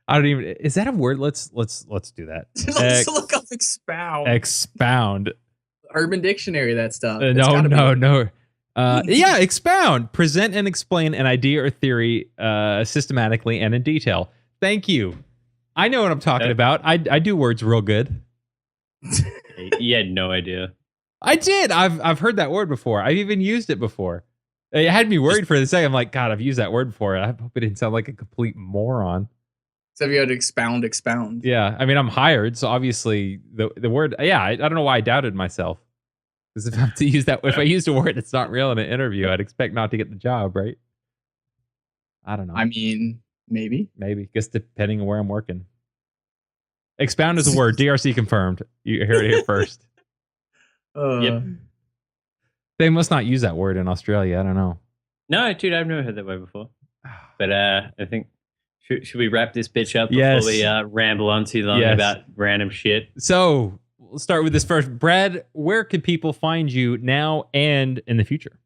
I don't even. Is that a word? Let's do that. Let's look up expound. Expound. Urban Dictionary, that stuff. It's No, gotta be. no. Yeah, expound, present and explain an idea or theory systematically and in detail. Thank you. I know what I'm talking about. I do words real good. You had no idea. I did. I've heard that word before. I've even used it before. It had me worried for a second. I'm like, God, I've used that word before. I hope it didn't sound like a complete moron. So you had to expound. Yeah, I mean, I'm hired, so obviously the word. Yeah, I don't know why I doubted myself. Because if I have to use that, if I used a word that's not real in an interview, I'd expect not to get the job, right? I don't know. I mean, maybe. Guess depending on where I'm working. Expound is a word. DRC confirmed. You heard it here first. Yep. They must not use that word in Australia. I don't know. No, dude, I've never heard that word before. But I think should we wrap this bitch up before Yes. we ramble on too long Yes. about random shit? So we'll start with this first. Brad, where can people find you now and in the future?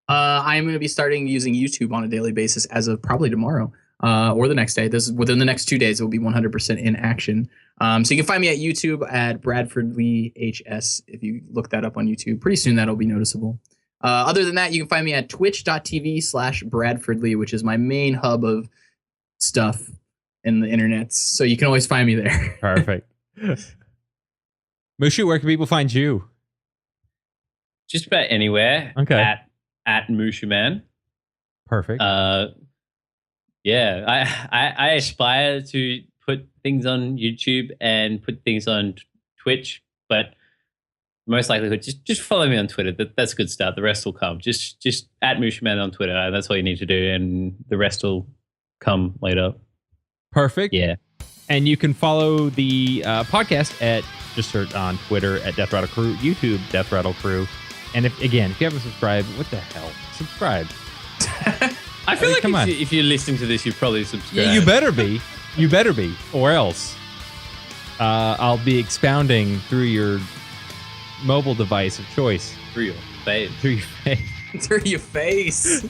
I'm going to be starting using YouTube on a daily basis as of probably tomorrow or the next day. This is within the next 2 days. It will be 100% in action. So you can find me at YouTube at Bradford Lee HS. If you look that up on YouTube, pretty soon that'll be noticeable. Other than that, you can find me at twitch.tv/Bradford Lee, which is my main hub of stuff in the internet. So you can always find me there. Perfect. Mushu, where can people find you? Just about anywhere. Okay. At Mushu Man. Perfect. Yeah, I aspire to put things on YouTube and put things on Twitch, but most likely just follow me on Twitter. That's a good start. The rest will come. Just at Mushuman on Twitter. That's all you need to do, and the rest will come later. Perfect. Yeah. And you can follow the podcast at just search on Twitter at Death Rattle Crew, YouTube Death Rattle Crew, and if you haven't subscribed, what the hell? Subscribe. I feel like come on. if you're listening to this, you probably subscribe. You better be. You better be, or else I'll be expounding through your mobile device of choice. Through your face. Through your face. Through your face.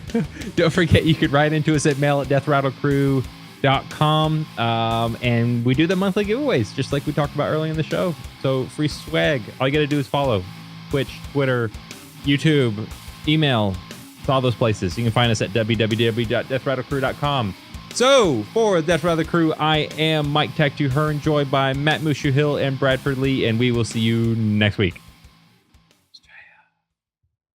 Don't forget, you could write into us at mail@deathrattlecrew.com. And we do the monthly giveaways, just like we talked about earlier in the show. So free swag. All you got to do is follow Twitch, Twitter, YouTube, email. It's all those places. You can find us at www.deathrattlecrew.com. So, for Death Rattle Crew, I am Mike Tech2Hearn, joined by Matt Mushu Hill and Bradford Lee, and we will see you next week.